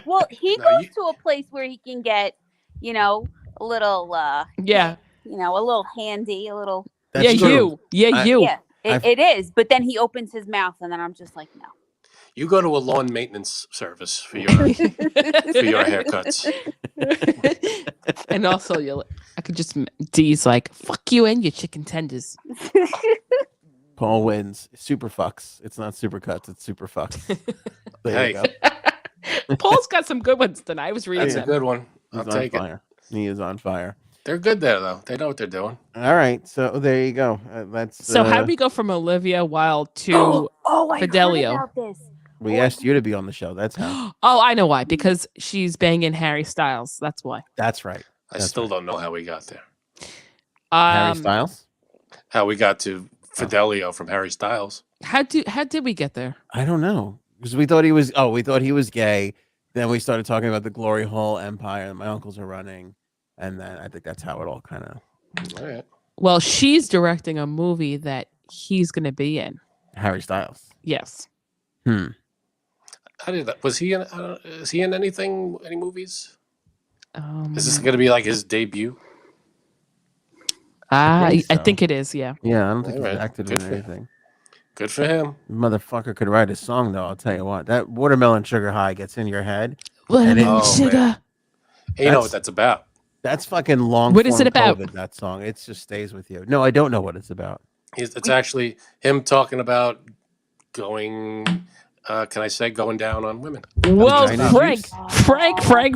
Well, he No, goes you- to a place where he can get, a little, Yeah. a little handy, a little. That's yeah, true. you. Yeah, I've- it is. But then he opens his mouth, and then I'm just like, no. You go to a lawn maintenance service for your haircuts. And also, I could just D's like fuck you and your chicken tenders. Paul wins. Super fucks. It's not super cuts. It's super fucks. There Hey. you go. Paul's got some good ones tonight. I was reading That's a them. good one. He's I'll on take it. fire. He is on fire. They're good there though. They know what they're doing. All right. So there you go. That's So how do we go from Olivia Wilde to I Fidelio. heard about this. we asked you to be on the show. That's how. Oh, I know why. Because she's banging Harry Styles. That's why. That's right. I That's still don't know how we got there. Harry Styles? How we got to Fidelio from Harry Styles. How did we get there? I don't know. Because we thought he was gay. Then we started talking about the Glory Hole Empire that my uncles are running. And then I think that's how it all kind of. All right. Well, she's directing a movie that he's going to be in. Harry Styles. Yes. Hmm. How did that? Was he in? Is he in anything? Any movies? Is this Um, going to be like his debut? I think so. think it is. Yeah. Yeah, I don't think All he's right. acted Good in for- anything. Good for him. Motherfucker could write a song though. I'll tell you what. That Watermelon Sugar High gets in your head. Lemon Oh, sugar. man. Hey, you know That's- what that's about? That's fucking long. What is it form about? COVID, that song. It just stays with you. No, I don't know what it's about. It's actually him talking about going. Can I say going down on women? Whoa, Vagina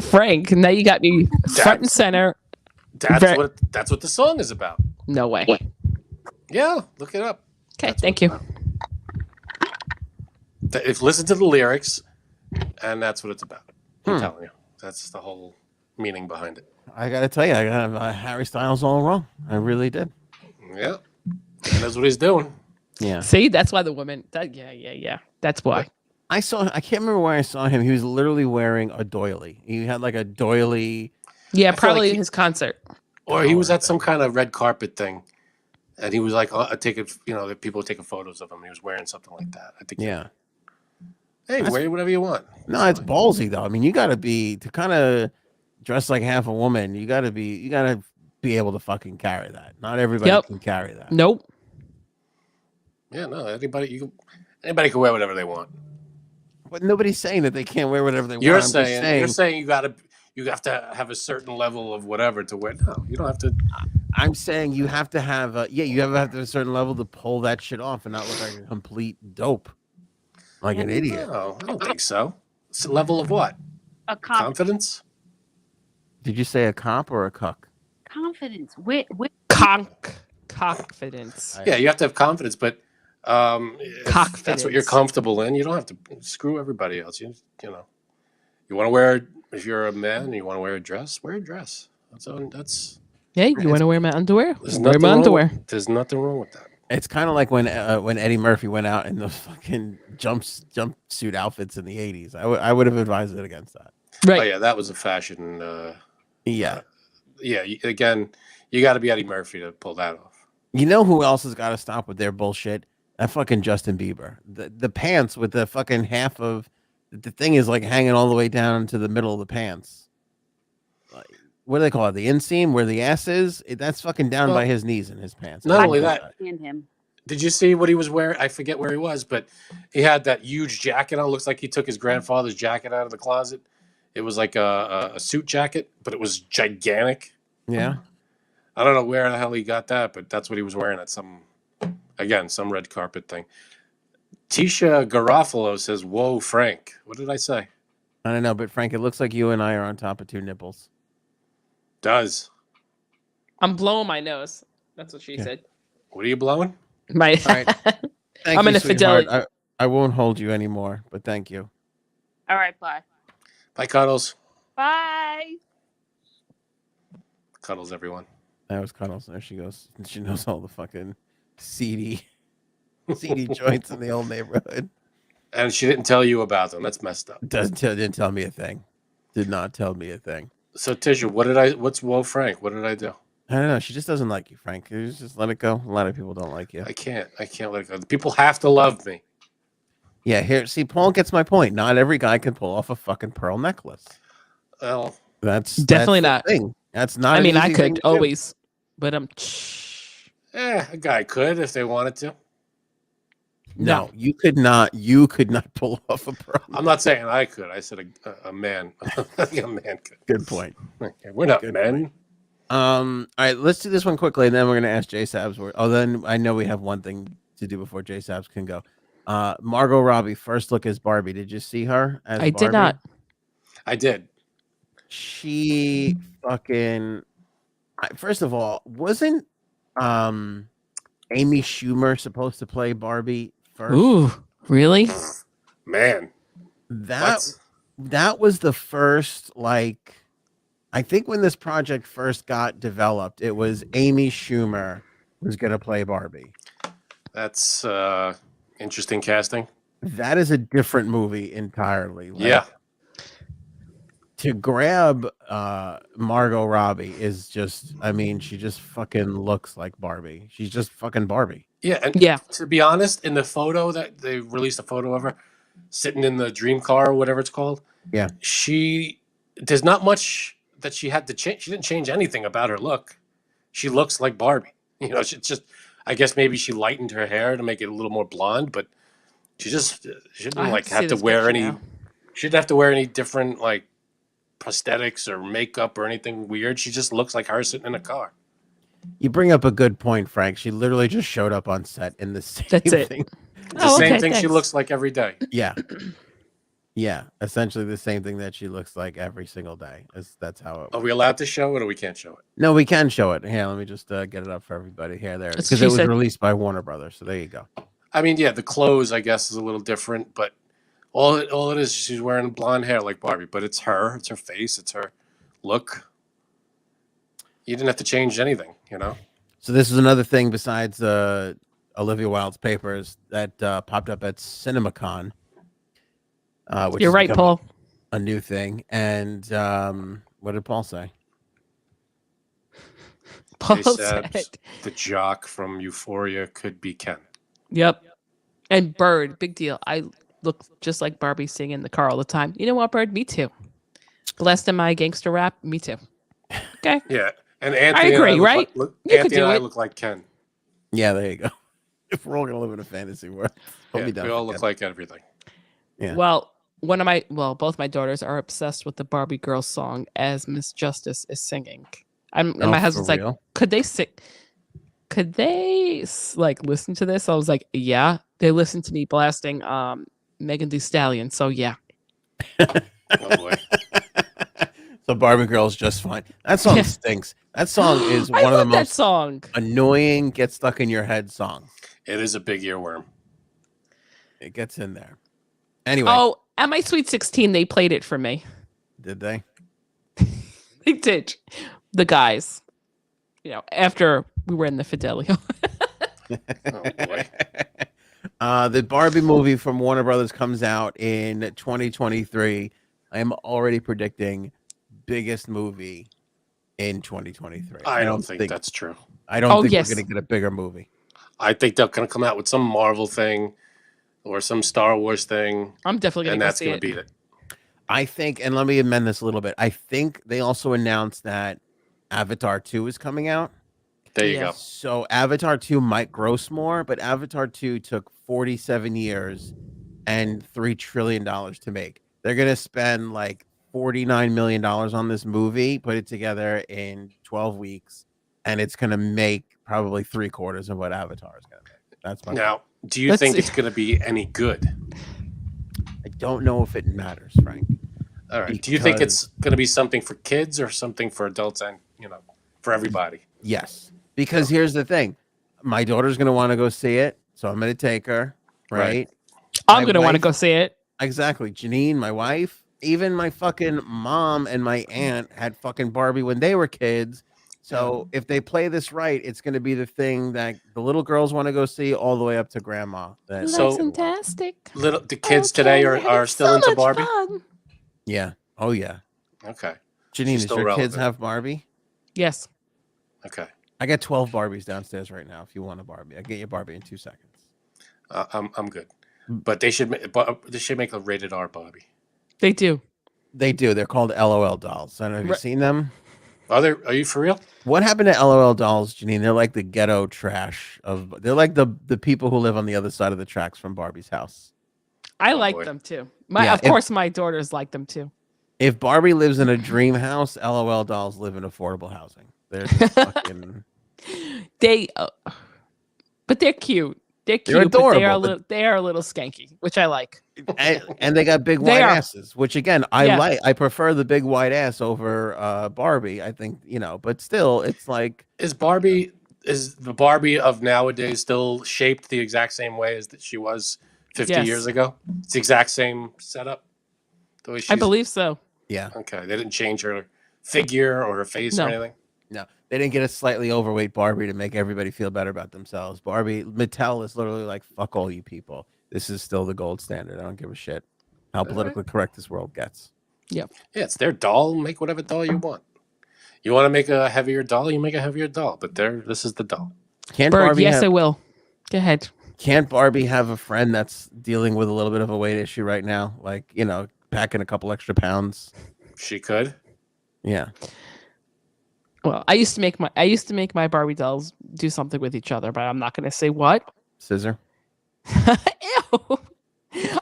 Frank. Now you got me front and center. That's what the song is about. No way. Yeah, look it up. Okay, That's thank what you. it's about. If listen to the lyrics, and that's what it's about. I'm Hmm. telling you, that's the whole meaning behind it. I gotta tell you, I got Harry Styles all wrong. I really did. Yeah, and that's what he's doing. Yeah. See, that's why the women. Yeah. That's why. I can't remember where I saw him. He was literally wearing a doily. He had like a doily. Yeah, feel probably like his concert. Or he was at some kind of red carpet thing, and he was like taking, the people were taking photos of him. He was wearing something like that. I think. Yeah. Hey, wear whatever you want. No, it's ballsy though. I mean, you gotta be to kind of dress like half a woman. You gotta be able to fucking carry that. Not everybody Yep. can carry that. Nope. Yeah, no, anybody can wear whatever they want. But nobody's saying that they can't wear whatever they You're want. I'm just saying you have to have a certain level of whatever to wear. No, you don't have to. I'm saying you have to have you have to have a certain level to pull that shit off and not look like a complete dope. like an idiot. No, I don't think so. It's a level of what? A Confidence? Did you say a cop or a cuck? confidence. Confidence. Yeah, you have to have confidence, but if that's what you're Cockfidence. comfortable in, you don't have to screw everybody else. You know, you want to wear, if you're a man and you want to wear a dress, wear a dress. That's Yeah, you want to wear my underwear? there's Wear nothing my wrong underwear. there's nothing wrong with that. It's kind of like when Eddie Murphy went out in those fucking jumpsuit outfits in the 80s. I would have advised it against that. Right. Oh yeah, that was a fashion. Yeah. Again, you got to be Eddie Murphy to pull that off. You know who else has got to stop with their bullshit? That fucking Justin Bieber. The pants with the fucking half of the thing is like hanging all the way down to the middle of the pants. Like, what do they call it? The inseam where the ass is? That's fucking down by his knees in his pants. Not I only don't that, like And him. did you see what he was wearing? I forget where he was, but he had that huge jacket on. Looks like he took his grandfather's jacket out of the closet. It was like a suit jacket, but it was gigantic. Yeah. I don't know where the hell he got that, but that's what he was wearing at some red carpet thing. Tisha Garofalo says, "Whoa, Frank." What did I say? I don't know, but Frank, it looks like you and I are on top of two nipples. Does. I'm blowing my nose. That's what she said. What are you blowing? My. All right. Thank I'm you, in a sweetheart. fidelity. I won't hold you anymore, but thank you. All right, bye. Bye, Cuddles. Bye. Cuddles, everyone. That was Cuddles. There she goes. She knows all the fucking seedy joints in the old neighborhood. And she didn't tell you about them. That's messed up. Didn't tell me a thing. Did not tell me a thing. So, Tisha, what's Whoa, Frank? What did I do? I don't know. She just doesn't like you, Frank. You just let it go. A lot of people don't like you. I can't let it go. People have to love me. Yeah, here. See, Paul gets my point. Not every guy can pull off a fucking pearl necklace. Well, That's Definitely the not. thing. That's not. I an mean, I easy thing could to do. always, but a guy could if they wanted to. No, you could not. You could not pull off a pearl. I'm not saying I could. I said a man. I think a man could. Good point. Okay, we're not Good men. All right, let's do this one quickly, and then we're gonna ask J Sabs. Then I know we have one thing to do before J Sabs can go. Margot Robbie, first look as Barbie. Did you see her as I Barbie? did not. I did. She fucking. First of all, wasn't Amy Schumer supposed to play Barbie first? Ooh, really? Man. That was the first, like, I think when this project first got developed, it was Amy Schumer was going to play Barbie. That's interesting casting. That is a different movie entirely. Like, Yeah. To grab Margot Robbie is just, I mean, she just fucking looks like Barbie. She's just fucking Barbie. Yeah, and Yeah. to be honest, in the photo that they released a photo of her sitting in the dream car or whatever it's called. Yeah. There's not much that she had to change. She didn't change anything about her look. She looks like Barbie. You know, she just, I guess maybe she lightened her hair to make it a little more blonde, but she just shouldn't I like see have to this wear picture any. now. She didn't have to wear any different like prosthetics or makeup or anything weird. She just looks like her sitting in a car. You bring up a good point, Frank. She literally just showed up on set in the same That's it. thing. It's the same thing she looks like every day. Yeah. Yeah. Essentially the same thing that she looks like every single day. That's how it Are we allowed to show it or we can't show it? No, we can show it. Here, let me just get it up for everybody. Here, there. That's Because what it she was said. released by Warner Brothers. So there you go. I mean, yeah, the clothes I guess is a little different, but all it is she's wearing blonde hair like Barbie, but it's her face, it's her look. You didn't have to change anything, you know? So this is another thing besides Olivia Wilde's papers that popped up at CinemaCon. Which You're has right, become Paul. A new thing. And what did Paul say? Paul They said, said the jock from Euphoria could be Ken. "Yep." And Bird, big deal. I look just like Barbie singing in the car all the time. You know what, Bird? Me too. Blasting my gangster rap. Me too. Okay. Yeah. And Anthony agree, and I look right? Like, You could Anthony and do I it. look like Ken. Yeah, there you go. If we're all gonna live in a fantasy world, Yeah, we all look like everything. Yeah. Well, both my daughters are obsessed with the Barbie girl song as Miss Justice is singing. And my husband's like, could they sing? Could they like listen to this? I was like, yeah. They listened to me blasting Megan Thee Stallion. So yeah. Oh boy. So Barbie Girl's just fine. That song Yeah. stinks. That song is I one of the love that most song. annoying, get stuck in your head songs. It is a big earworm. It gets in there. Anyway, Oh, at my Sweet 16, they played it for me. did they? They did. The guys. You know, after we were in the Fidelio. Oh boy. The Barbie movie from Warner Brothers comes out in 2023. I am already predicting biggest movie in 2023. I don't think that's true. I don't Oh, think yes. we're going to get a bigger movie. I think they're going to come out with some Marvel thing or some Star Wars thing, I'm definitely going and to go that's see going it. to beat it. I think, and let me amend this a little bit. I think they also announced that Avatar 2 is coming out. There you Yeah. go. So Avatar 2 might gross more, but Avatar 2 took 47 years and $3 trillion to make. They're going to spend like $49 million on this movie, put it together in 12 weeks, and it's going to make probably 3/4 of what Avatar is going to make. That's my Now, do you Let's think see. it's going to be any good? I don't know if it matters, Frank. All right. Do you think Because- it's going to be something for kids or something for adults and, for everybody? Yes, because here's the thing. My daughter's going to want to go see it, so I'm going to take her, right? Right. I'm My going to want to wife- go see it. Exactly. Janine, my wife, even my fucking mom and my aunt had fucking Barbie when they were kids. So if they play this right, it's going to be the thing that the little girls want to go see all the way up to grandma. That- So- That's fantastic. The kids today are still into Barbie? Yeah. Oh, yeah. Okay. Janine, She's does still your kids relevant. have Barbie? Yes. Okay. I got 12 Barbies downstairs right now if you want a Barbie. I get you a Barbie in 2 seconds. I'm good. But they should make a rated R Barbie. They do. They do. They're called LOL dolls. I don't know if you've Right. seen them. Are you for real? What happened to LOL dolls, Janine? They're like the ghetto trash of. They're like the people who live on the other side of the tracks from Barbie's house. I Oh, like boy. them too. Yeah, Of course, my daughters like them too. If Barbie lives in a dream house, LOL dolls live in affordable housing. They're just fucking. They, but they're cute. They're cute. They're but they are adorable, a little. They are a little skanky, which I like. and they got big They white are. asses, which again I Yeah. like. I prefer the big white ass over Barbie. I think but still, it's like Is the Barbie of nowadays still shaped the exact same way as that she was 50 Yes. years ago? It's the exact same setup. The way I she's, believe so. yeah. Okay, they didn't change her figure or her face No. or anything. No, they didn't get a slightly overweight Barbie to make everybody feel better about themselves. Mattel is literally like, fuck all you people. This is still the gold standard. I don't give a shit how politically correct this world gets. Yeah, it's their doll. Make whatever doll you want. You want to make a heavier doll, you make a heavier doll. But this is the doll. Can't Bird, Barbie yes, have, I will. Go ahead. Can't Barbie have a friend that's dealing with a little bit of a weight issue right now? Like, packing a couple extra pounds. She could. Yeah. Well, I used to make my Barbie dolls do something with each other, but I'm not going to say what. Scissor. Ew. Oh,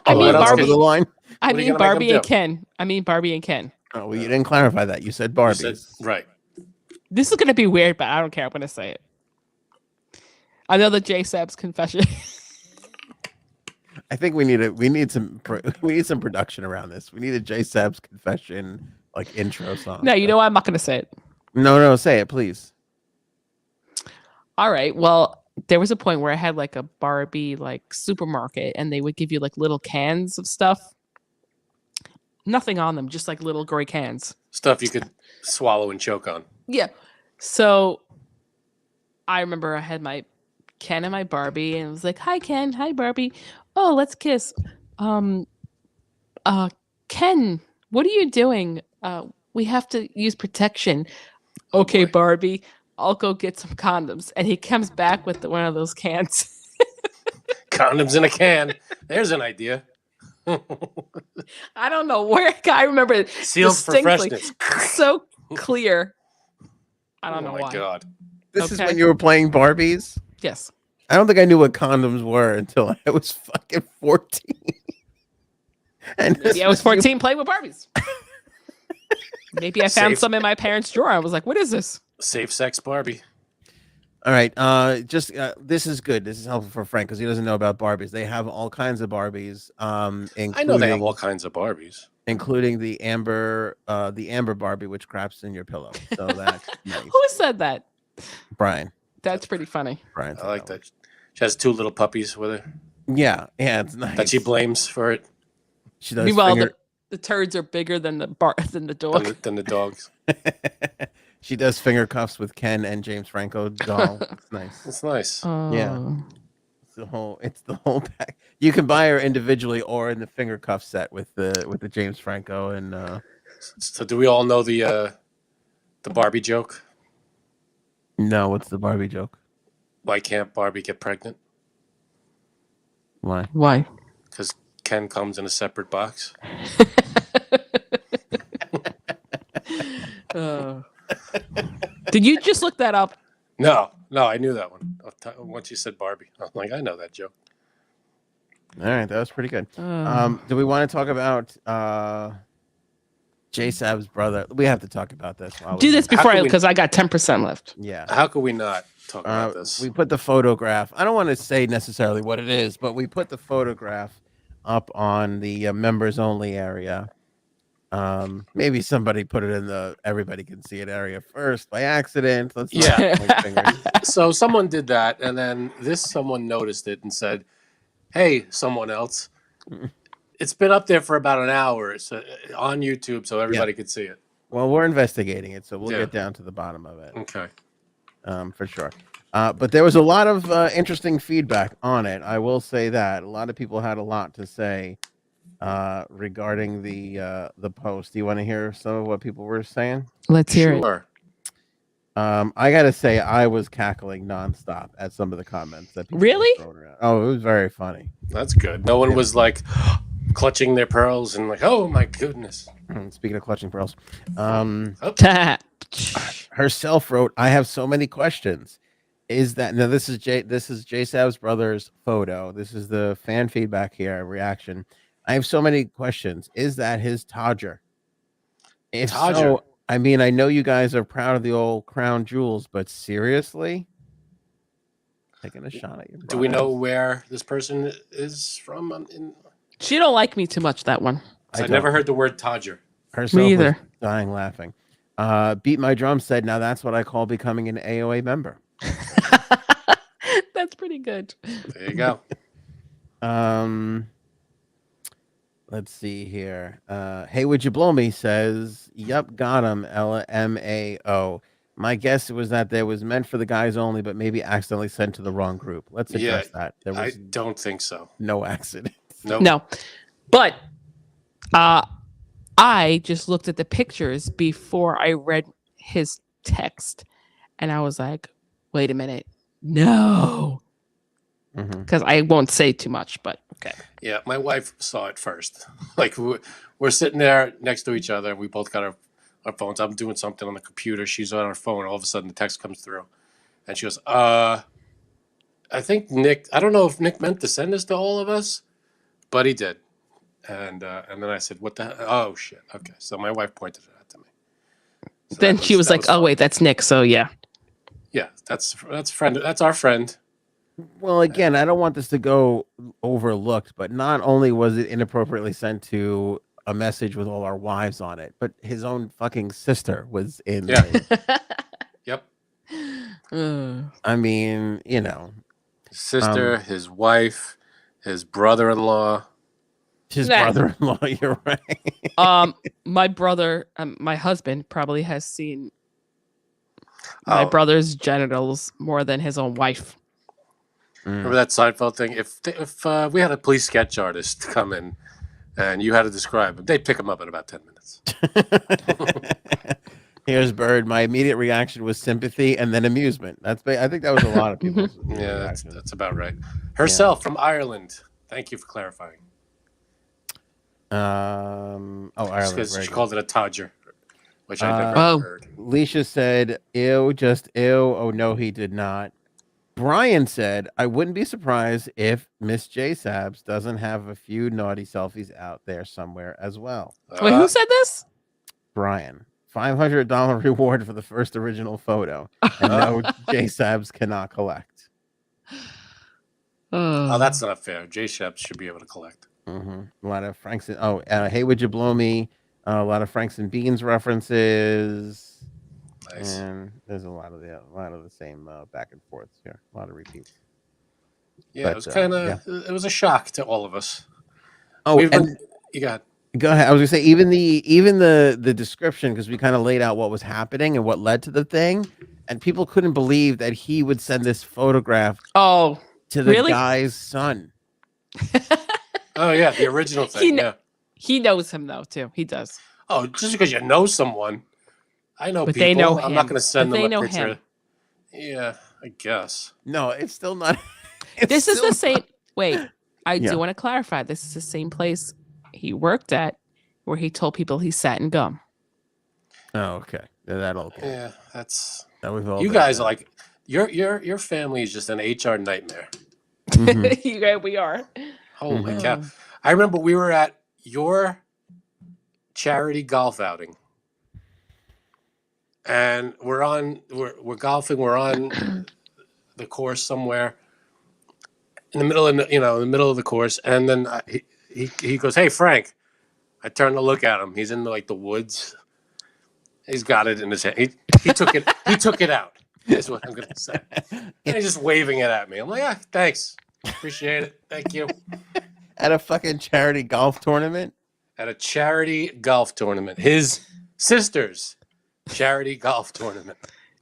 I mean what else Barbie. could- the line. I what are you mean gonna make 'em Barbie and do? Ken. I mean Barbie and Ken. Oh, well, you didn't clarify that. You said You Barbie. said- right. This is going to be weird, but I don't care. I'm going to say it. Another J Sab's confession. I think we need some production around this. We need a J Sab's confession like intro song. No, you know what? I'm not going to say it. No, say it, please. All right. Well, there was a point where I had like a Barbie like supermarket, and they would give you like little cans of stuff. Nothing on them, just like little gray cans. Stuff you could swallow and choke on. Yeah. So I remember I had my Ken and my Barbie, and it was like, "Hi Ken, hi Barbie. Oh, let's kiss." Ken, what are you doing? We have to use protection. Okay, boy. Barbie, I'll go get some condoms. And he comes back with one of those cans. Condoms in a can. There's an idea. I don't know where. I remember it Sealed for distinctly, freshness. so clear. I don't Oh know my why. God. This is Okay. when you were playing Barbies? Yes. I don't think I knew what condoms were until I was fucking 14. And this Maybe I was you- 14 playing with Barbies. Maybe I found Safe. some in my parents' drawer. I was like, what is this? Safe sex Barbie. All right. This is good. This is helpful for Frank because he doesn't know about Barbies. They have all kinds of Barbies, I know they have all kinds of Barbies. including the amber Barbie, which craps in your pillow. So that's nice. Who said that? Brian. That's pretty funny. Brian. I like that. She has 2 little puppies with her Yeah, it's nice. that she blames for it She does. Meanwhile, the turds are bigger than the dog. than the dogs. She does finger cuffs with Ken and James Franco doll. It's nice. It's nice. Yeah. It's the whole pack. You can buy her individually or in the finger cuff set with the James Franco and. So do we all know the Barbie joke? No, what's the Barbie joke? Why can't Barbie get pregnant? Why? Why? Because Ken comes in a separate box. Did you just look that up? No, I knew that one. Once you said Barbie, I'm like, I know that joke. All right, that was pretty good. Do we want to talk about J-Sab's brother? We have to talk about this. Do this before because I got 10% left. Yeah. How could we not talk about this? We put the photograph. I don't want to say necessarily what it is, but we put the photograph up on the members only area. Maybe somebody put it in the everybody can see it area first by accident. Let's So someone did that, and then someone noticed it and said, "Hey, someone else, it's been up there for about an hour. It's on YouTube, so everybody could see it." Well, we're investigating it, so we'll get down to the bottom of it. Okay. For sure. But there was a lot of interesting feedback on it. I will say that a lot of people had a lot to say regarding the post. Do you want to hear some of what people were saying? Let's hear it. I gotta say, I was cackling nonstop at some of the comments that people really. Were throwing around. Oh, it was very funny. That's good. No one was like clutching their pearls and like, "Oh my goodness." Speaking of clutching pearls, herself wrote, "I have so many questions. Is that now? This is J-Sab's brother's photo. This is the fan feedback here, reaction. I have so many questions. Is that his Todger? If so, I mean, I know you guys are proud of the old crown jewels, but seriously, taking a shot at your brother. Do we know where this person is from? She don't like me too much. That one. I never heard the word Todger. Me either. Dying laughing. Beat My Drum said, "Now that's what I call becoming an AOA member." That's pretty good. There you go. Let's see here. Hey, would you blow me? Says, "Yup, got him." LMAO. My guess was that there was meant for the guys only, but maybe accidentally sent to the wrong group. Let's address that. There was I don't think so. No accident. Nope. No, but I just looked at the pictures before I read his text, and I was like, "Wait a minute, no," because I won't say too much, but okay. Yeah, my wife saw it first. Like we're sitting there next to each other. We both got our phones. I'm doing something on the computer. She's on her phone. All of a sudden, the text comes through, and she goes, "I think Nick. I don't know if Nick meant to send this to all of us, but he did." And then I said, "What the? Oh shit! Okay." So my wife pointed it out to me. So then she was like, "Oh wait, that's Nick." So yeah. Yeah, that's friend. That's our friend. Well, again, I don't want this to go overlooked, but not only was it inappropriately sent to a message with all our wives on it, but his own fucking sister was in. Yeah. Yep. I mean, you know, his sister, his wife, his brother-in-law. His brother-in-law. You're right. My brother, my husband, probably has seen my brother's genitals more than his own wife. Remember that Seinfeld thing? If we had a police sketch artist come in and you had to describe him, they'd pick him up in about 10 minutes. Here's Bird. My immediate reaction was sympathy and then amusement. I think that was a lot of people's Yeah, that's about right. Herself from Ireland. Thank you for clarifying. Ireland. She called it a Todger, which I never heard. Leisha said, "Ew, just ew." Oh no, he did not. Brian said, "I wouldn't be surprised if Miss J-Sabs doesn't have a few naughty selfies out there somewhere as well." Wait, who said this? Brian $500 reward for the first original photo. And no, J-Sabs cannot collect. Oh, that's not fair. J-Sabs should be able to collect. A lot of Franks. Hey, would you blow me? A lot of Franks and Beans references. Nice. And there's a lot of the same back and forths here. A lot of repeats. Yeah, But, it was kind of it was a shock to all of us. Oh, you got. Go ahead. I was gonna say even the description, because we kind of laid out what was happening and what led to the thing, and people couldn't believe that he would send this photograph. Oh, to the really? guy's son. Oh yeah, the original thing. He knows him though too. He does. Oh, just because you know someone, I know But people. they know I'm him. not going to send But them they a know picture. him. Yeah, I guess. No, it's still not. This is the same. Wait, I Yeah. do want to clarify. This is the same place he worked at, where he told people he sat in gum. Oh, okay. That'll. Okay. Yeah, that's. That we've all You done guys that. are like your family is just an HR nightmare. We are. Holy cow! I remember we were at your charity golf outing, and we're golfing. We're on the course somewhere in the middle of the course, and then he goes, "Hey Frank." I turned to look at him. He's in the woods. He's got it in his hand. He took it. He took it out. Is what I'm gonna say. And he's just waving it at me. I'm like, thanks, appreciate it, thank you. At a fucking charity golf tournament. At a charity golf tournament, his sister's charity golf tournament.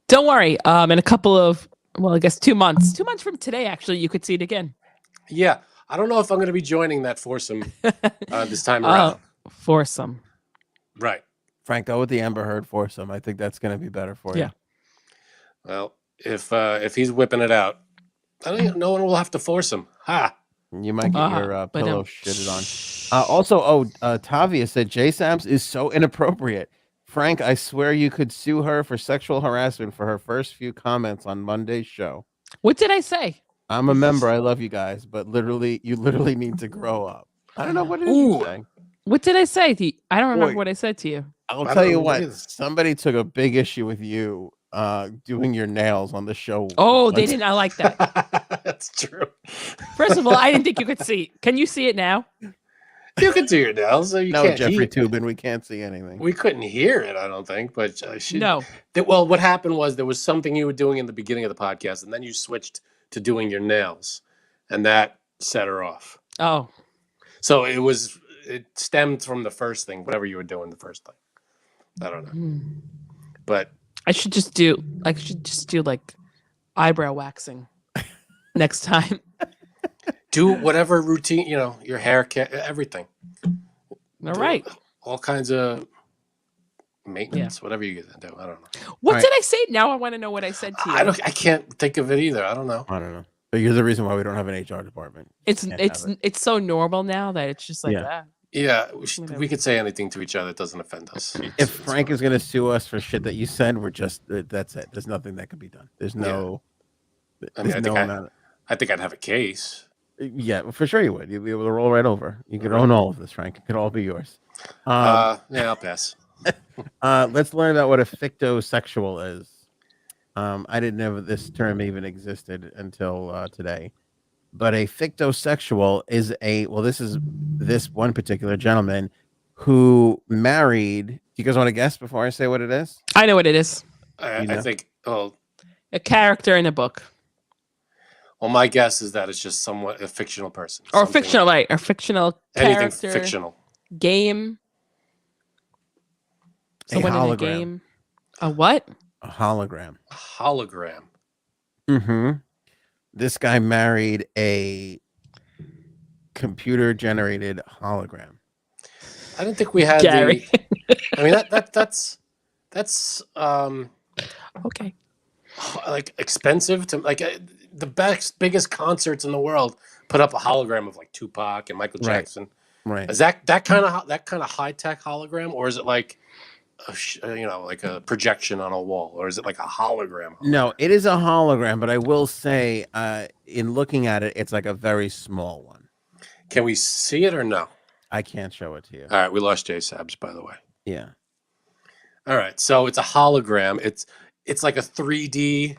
Don't worry. In a couple of, I guess 2 months. 2 months from today, actually, you could see it again. Yeah, I don't know if I'm going to be joining that foursome this time around. Foursome. Right. Frank, go with the Amber Heard foursome. I think that's going to be better for you. Yeah. Well, if he's whipping it out, no one will have to force him. Ha! You might get your pillow shitted on. Tavia said J-Sabs is so inappropriate. Frank, I swear you could sue her for sexual harassment for her first few comments on Monday's show. What did I say? I'm a member. I love you guys, but you literally need to grow up. I don't know what it is you're saying. What did I say to you? I don't remember what I said to you. I'll tell you what. Somebody took a big issue with you doing your nails on the show. Oh, they did not like that. That's true. First of all, I didn't think you could see it. Can you see it now? You can do your nails. So no, Jeffrey Toobin, we can't see anything. We couldn't hear it, I don't think, but No. Well, what happened was there was something you were doing in the beginning of the podcast, and then you switched to doing your nails, and that set her off. Oh. So it stemmed from the first thing, whatever you were doing the first thing. I don't know. But I should just do like eyebrow waxing next time. do whatever routine, your hair care, everything. All right. All kinds of maintenance, whatever you do. I don't know. What did I say? Now I want to know what I said to you. I can't think of it either. I don't know. But you're the reason why we don't have an HR department. It's so normal now that it's just like that. Yeah, we could say anything to each other. It doesn't offend us. If Frank is going to sue us for shit that you said, that's it. There's nothing that could be done. There's no. Yeah. I think I'd have a case. Yeah, for sure you would. You'd be able to roll right over. You could own all of this, Frank. It could all be yours. Yeah, I'll pass. Let's learn about what a fictosexual is. I didn't know this term even existed until today. But a fictosexual is this one particular gentleman who married. Do you guys want to guess before I say what it is? I know what it is. I think. Oh, a character in a book. Well, my guess is that it's just somewhat a fictional person. Or fictional, right? Or fictional character. Anything fictional. Game. Someone in a game. A what? A hologram. A hologram. Mm-hmm. This guy married a computer-generated hologram. I didn't think we had Gary. I mean that's okay. Like expensive to the biggest concerts in the world put up a hologram of like Tupac and Michael Jackson. Right. Is that kind of high tech hologram, or is it like like a projection on a wall, or is it like a hologram? No, it is a hologram, but I will say, in looking at it, it's like a very small one. Can we see it or no? I can't show it to you. All right, we lost J-Sabs, by the way. Yeah. All right, so it's a hologram. It's like a 3D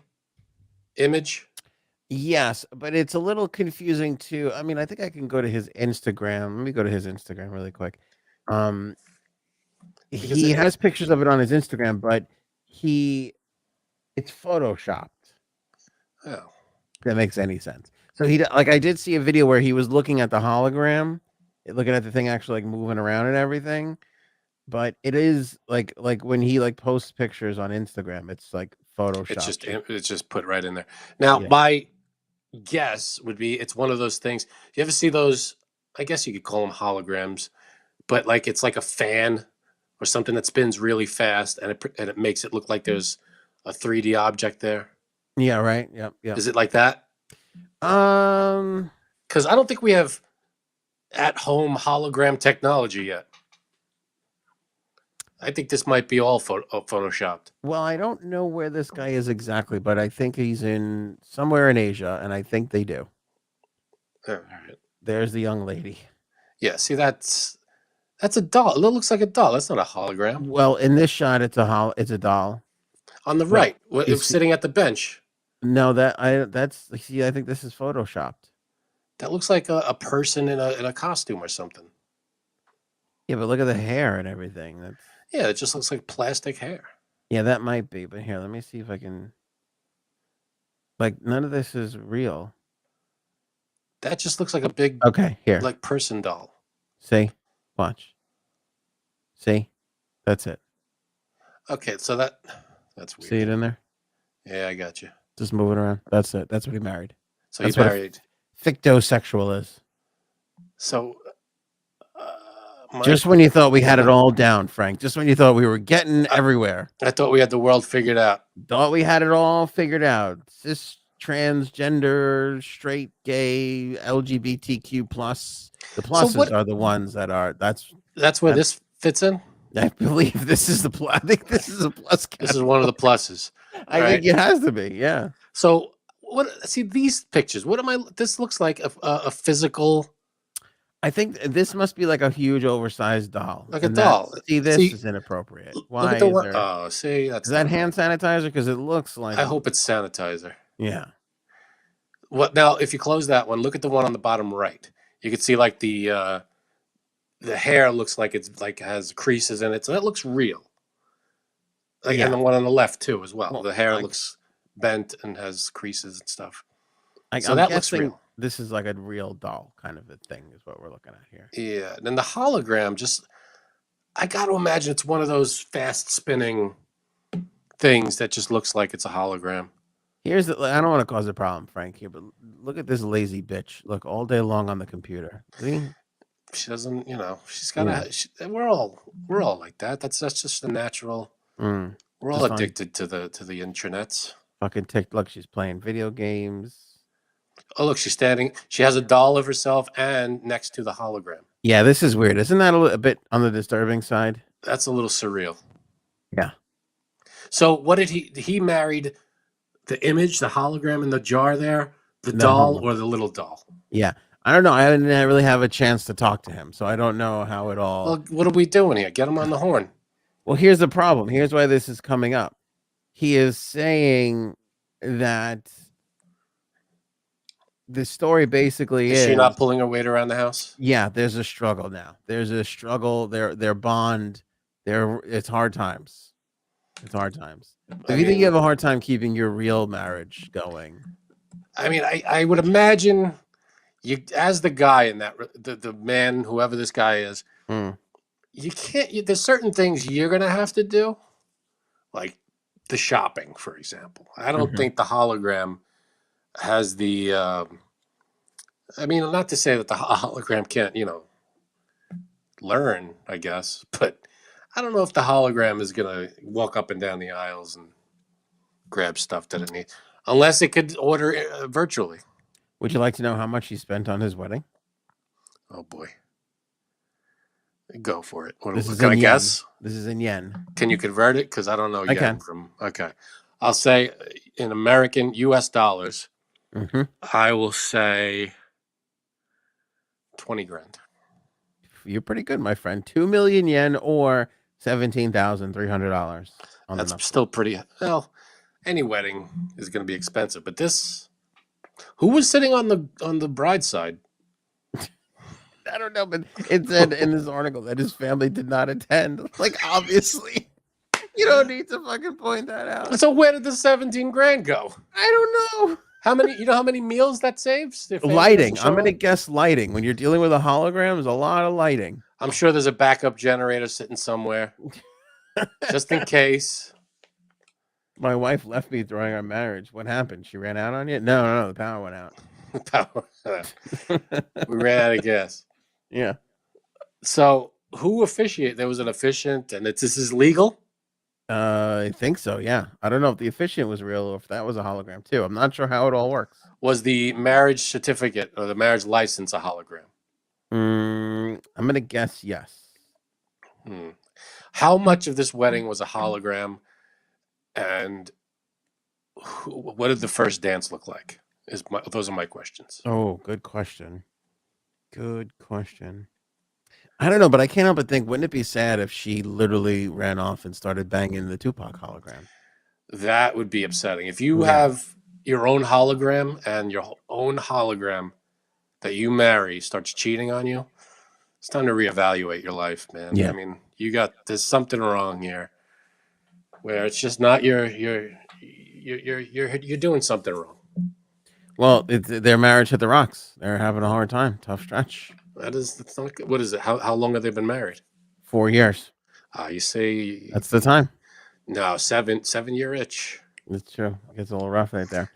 image. Yes, but it's a little confusing too. I mean, I think I can go to his Instagram. Let me go to his Instagram really quick. Because He has pictures of it on his Instagram, but it's photoshopped. Oh, If that makes any sense. So I did see a video where he was looking at the hologram, looking at the thing actually like moving around and everything. But it is like when he like posts pictures on Instagram, it's like photoshopped. it's just put right in there. Now, Yeah. my guess would be it's one of those things. You ever see those? I guess you could call them holograms, but like it's like a fan or something that spins really fast, and it makes it look like there's a 3D object there. Yeah, right. Yep. Is it like that? Um, Because I don't think we have at-home hologram technology yet. I think this might be all photoshopped. well, I don't know where this guy is exactly, but I think he's in somewhere in Asia, and I think they do. All right. There's the young lady. Yeah, see, that's a doll. It looks like a doll. That's not a hologram. Well, in this shot, it's a doll. On the Well, right, it's sitting at the bench. No, I think this is photoshopped. That looks like a person in a costume or something. Yeah, but look at the hair and everything. Yeah, it just looks like plastic hair. Yeah, that might be. But here, let me see if I can. Like, none of this is real. That just looks like a big, Okay, here. like person doll. See, watch. See, that's it. Okay, so that's weird. See it in there? Yeah, I got you. Just moving around. That's it. That's what he married. So That's he what married. Fictosexual is. So Just when you thought we had it all down, Frank. Just when you thought we were getting everywhere. I thought we had the world figured out. Thought we had it all figured out. Cis, transgender, straight, gay, LGBTQ plus. The pluses are the ones that are. That's where this fits in. I believe this is the plus. I think this is a plus. This is one of the pluses. I think it has to be. Yeah. So what? See these pictures. What am I? This looks like a physical. I think this must be like a huge, oversized doll. Like a doll. See, this is inappropriate. Why? Oh, see, is that hand sanitizer? Because it looks like. I hope it's sanitizer. Yeah. What now? If you close that one, look at the one on the bottom right. You can see like the hair looks like it's like has creases in it, so that looks real. Like, and the one on the left too, as well. The hair looks bent and has creases and stuff. So that looks real. This is like a real doll kind of a thing, is what we're looking at here. Yeah. Then the hologram, I got to imagine it's one of those fast spinning things that just looks like it's a hologram. I don't want to cause a problem, Frank, here, but look at this lazy bitch. Look, all day long on the computer. See? She doesn't, she's got we're all like that. That's just the natural. We're all addicted to the intranets. Fucking look, she's playing video games. Oh, look, she's standing. She has a doll of herself and next to the hologram. Yeah, this is weird. Isn't that a bit on the disturbing side? That's a little surreal. Yeah. So what did he married the image, the hologram in the jar there, the doll or the little doll? Yeah. I don't know. I didn't really have a chance to talk to him, so I don't know how it all. Well, what are we doing here? Get him on the horn. Well, here's the problem. Here's why this is coming up. He is saying that the story basically is she not pulling her weight around the house? Yeah, there's a struggle now. There's a struggle. Their bond. It's hard times. It's hard times. If you think you have a hard time keeping your real marriage going, I mean, I would imagine you, as the guy in that, the man, whoever this guy is, you can't. There's certain things you're gonna have to do, like the shopping, for example. I don't think the hologram has the. I mean, not to say that the hologram can't, learn, I guess, but I don't know if the hologram is gonna walk up and down the aisles and grab stuff that it needs, unless it could order virtually. Would you like to know how much he spent on his wedding? Oh boy, go for it. What, this is can I yen. guess? This is in yen. Can you convert it? Because I don't know I yen can. from. Okay, I'll say in American U.S. dollars. I will say 20 grand. You're pretty good, my friend. 2 million yen or $17,300 on the That's knuckle. still pretty. Well, any wedding is going to be expensive, but this. Who was sitting on the bride's side? I don't know, but it said in this article that his family did not attend. Like, obviously, you don't need to fucking point that out. So where did the 17 grand go? I don't know. How many? You know how many meals that saves? Their family Lighting. doesn't I'm show gonna up? guess lighting. When you're dealing with a hologram, there's a lot of lighting. I'm sure there's a backup generator sitting somewhere, just in case. My wife left me during our marriage. What happened? She ran out on you? No, the power went out. We ran out of gas. Yeah. So who officiated? There was an officiant, and this is legal. I think so. Yeah. I don't know if the officiant was real or if that was a hologram too. I'm not sure how it all works. Was the marriage certificate or the marriage license a hologram? I'm gonna guess yes. How much of this wedding was a hologram, and what did the first dance look like? Those are my questions. Oh, good question. Good question. I don't know, but I can't help but think, wouldn't it be sad if she literally ran off and started banging the Tupac hologram? That would be upsetting. If you Yeah. have your own hologram and your own hologram that you marry starts cheating on you, it's time to reevaluate your life, man. Yeah. I mean, there's something wrong here, where it's just not you're doing something wrong. Well, their marriage hit the rocks. They're having a hard time. Tough stretch. That's not good. What is it? How long have they been married? 4 years. You say That's the time. no, 7-year itch. It's true. It gets a little rough right there.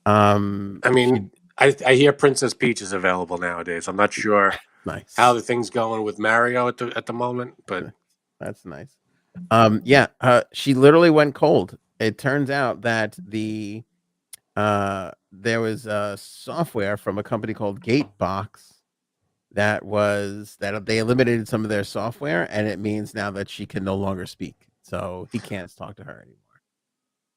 I mean, I hear Princess Peach is available nowadays. I'm not sure nice how the thing's going with Mario at the moment, but that's nice. She literally went cold. It turns out that there was a software from a company called Gatebox that they eliminated some of their software, and it means now that she can no longer speak, so he can't talk to her anymore.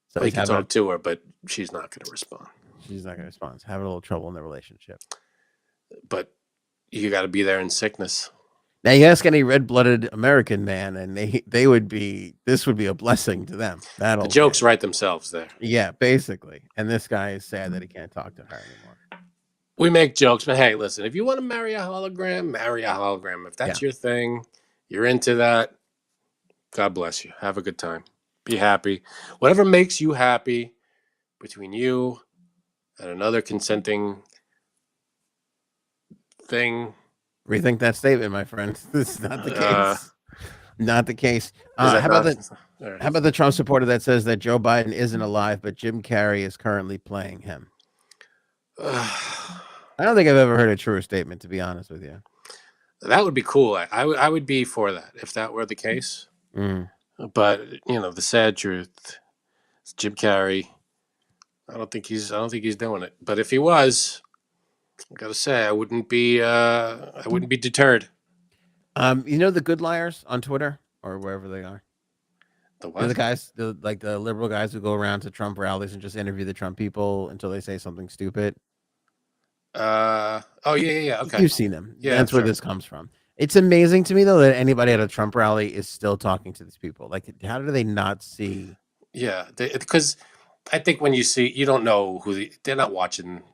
So he can talk to her, but she's not going to respond. She's not going to respond. She's having a little trouble in the relationship. But you got to be there in sickness. Now you ask any red-blooded American man, and this would be a blessing to them. The jokes write themselves there. Yeah, basically. And this guy is sad that he can't talk to her anymore. We make jokes, but hey, listen, if you want to marry a hologram, marry a hologram. If that's your thing, you're into that, God bless you. Have a good time. Be happy. Whatever makes you happy between you and another consenting thing. Rethink that statement, my friend. This is not the case. Not the case. How about the Trump supporter that says that Joe Biden isn't alive, but Jim Carrey is currently playing him? I don't think I've ever heard a truer statement, to be honest with you. That would be cool. I would be for that if that were the case. But the sad truth is Jim Carrey. I don't think he's doing it. But if he was, I gotta say I wouldn't be deterred. The good liars on Twitter or wherever they are. The what? The guys, the liberal guys who go around to Trump rallies and just interview the Trump people until they say something stupid. Yeah. Okay. You've seen them. Yeah, that's where this comes from. It's amazing to me though that anybody at a Trump rally is still talking to these people. Like, how do they not see? Yeah, because I think when you don't know they're not watching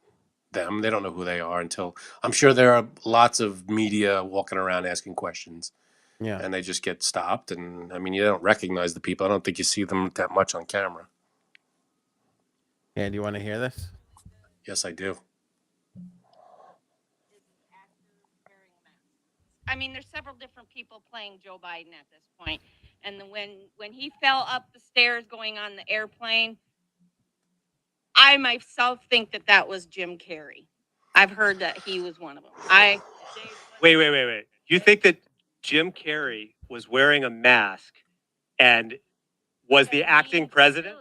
them. They don't know who they are until I'm sure there are lots of media walking around asking questions. Yeah, and they just get stopped. And I mean, you don't recognize the people. I don't think you see them that much on camera. Yeah, do you want to hear this? Yes, I do. I mean, there's several different people playing Joe Biden at this point. And when he fell up the stairs going on the airplane, I myself think that was Jim Carrey. I've heard that he was one of them. Wait. You think that Jim Carrey was wearing a mask and was the acting president?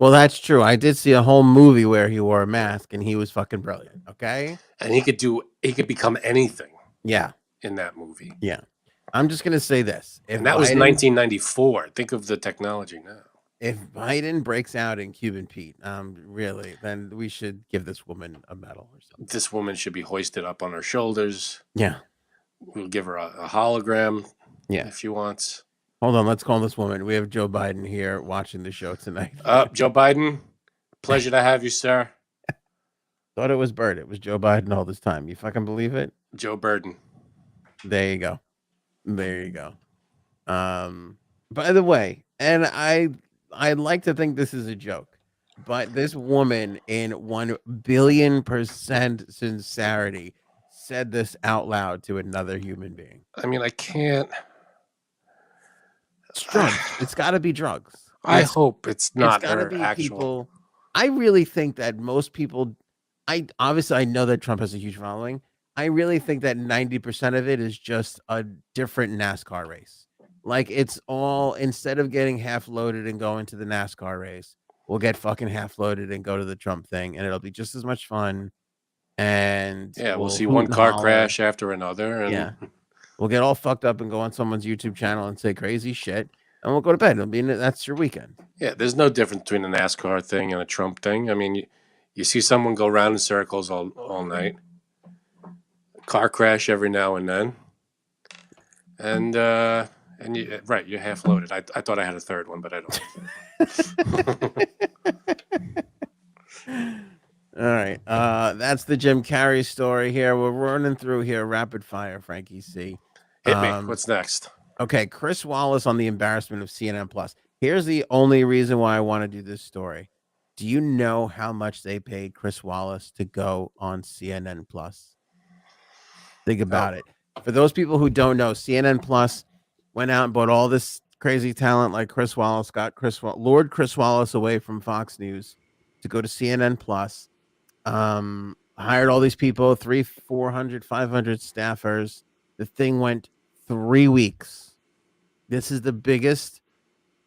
Well, that's true. I did see a whole movie where he wore a mask and he was fucking brilliant. Okay. And he could become anything. Yeah. In that movie. Yeah. I'm just going to say this. And that was 1994. Think of the technology now. If Biden breaks out in Cuban Pete, really, then we should give this woman a medal or something. This woman should be hoisted up on her shoulders. Yeah. We'll give her a hologram. Yeah. If she wants. Hold on, let's call this woman. We have Joe Biden here watching the show tonight. Joe Biden, pleasure to have you, sir. Thought it was Bert. It was Joe Biden all this time. You fucking believe it? Joe Burden. There you go. There you go. By the way, and I like to think this is a joke, but this woman in 1,000,000,000% sincerity said this out loud to another human being. I mean, I can't. It's drugs. It's got to be drugs. I hope it's not It's got to her be actual. people. I really think that most people. I know that Trump has a huge following. I really think that 90% of it is just a different NASCAR race. Like it's all, instead of getting half loaded and going to the NASCAR race, we'll get fucking half loaded and go to the Trump thing, and it'll be just as much fun. And Yeah, we'll see hoot one and car holler. crash after another, and Yeah, we'll get all fucked up and go on someone's YouTube channel and say crazy shit, and we'll go to bed. I mean, that's your weekend. yeah, there's no difference between a NASCAR thing and a Trump thing. I mean, you see someone go round in circles all night, car crash every now and then, and you, right, you're half loaded. I thought I had a third one, but I don't. All right, that's the Jim Carrey story here. We're running through here rapid fire, Frankie C. Hit me. What's next? Okay, Chris Wallace on the embarrassment of CNN Plus. Here's the only reason why I want to do this story. Do you know how much they paid Chris Wallace to go on CNN Plus? Think about it. For those people who don't know, CNN Plus went out and bought all this crazy talent like Chris Wallace, lured Chris Wallace away from Fox News to go to CNN Plus, hired all these people, 300, 400, 500 staffers. The thing went 3 weeks. This is the biggest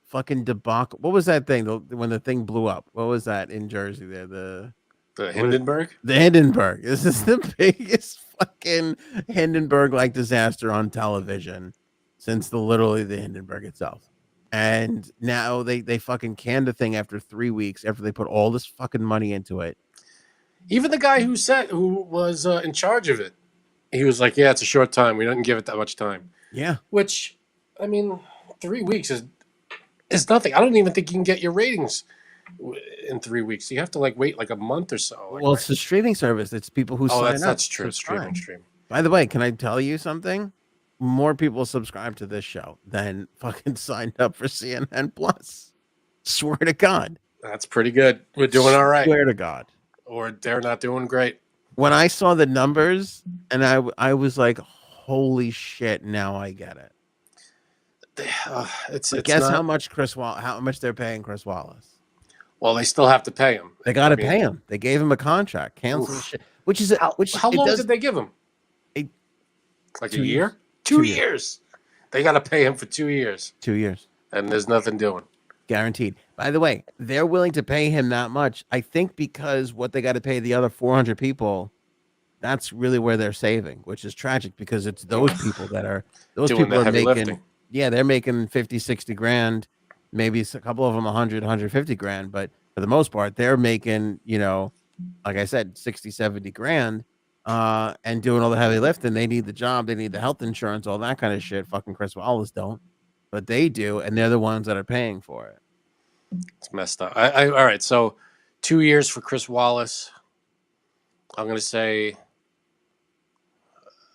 fucking debacle. What was that thing when the thing blew up? What was that in Jersey there? The Hindenburg? The Hindenburg. This is the biggest fucking Hindenburg-like disaster on television since literally the Hindenburg itself. And now they fucking canned the thing after 3 weeks after they put all this fucking money into it. Even the guy who was in charge of it, he was like, "Yeah, it's a short time. We didn't give it that much time." Yeah. Which, I mean, 3 weeks is nothing. I don't even think you can get your ratings in 3 weeks. You have to wait a month or so. Well, it's the streaming service. It's people who sign up. That's true. Subscribe. Stream. By the way, can I tell you something? More people subscribe to this show than fucking signed up for CNN Plus. Swear to God. That's pretty good. We're doing all right. Swear to God. Or they're not doing great. When I saw the numbers, and I was like, holy shit, now I get it. Guess how much how much they're paying Chris Wallace? Well, they still have to pay him. They got to pay him. They gave him a contract. Cancel shit. How long did they give him? Like 2 a year? 2 years. They got to pay him for 2 years. 2 years. And there's nothing doing. Guaranteed. By the way, they're willing to pay him that much. I think because what they got to pay the other 400 people, that's really where they're saving, which is tragic because it's those people that are doing the heavy making lifting. Yeah, they're making 50, 60 grand, maybe a couple of them 100, 150 grand, but for the most part, they're making, like I said, 60, 70 grand and doing all the heavy lifting. They need the job, they need the health insurance, all that kind of shit. Fucking Chris Wallace don't, but they do, and they're the ones that are paying for it. It's messed up. All right, so 2 years for Chris Wallace. I'm going to say,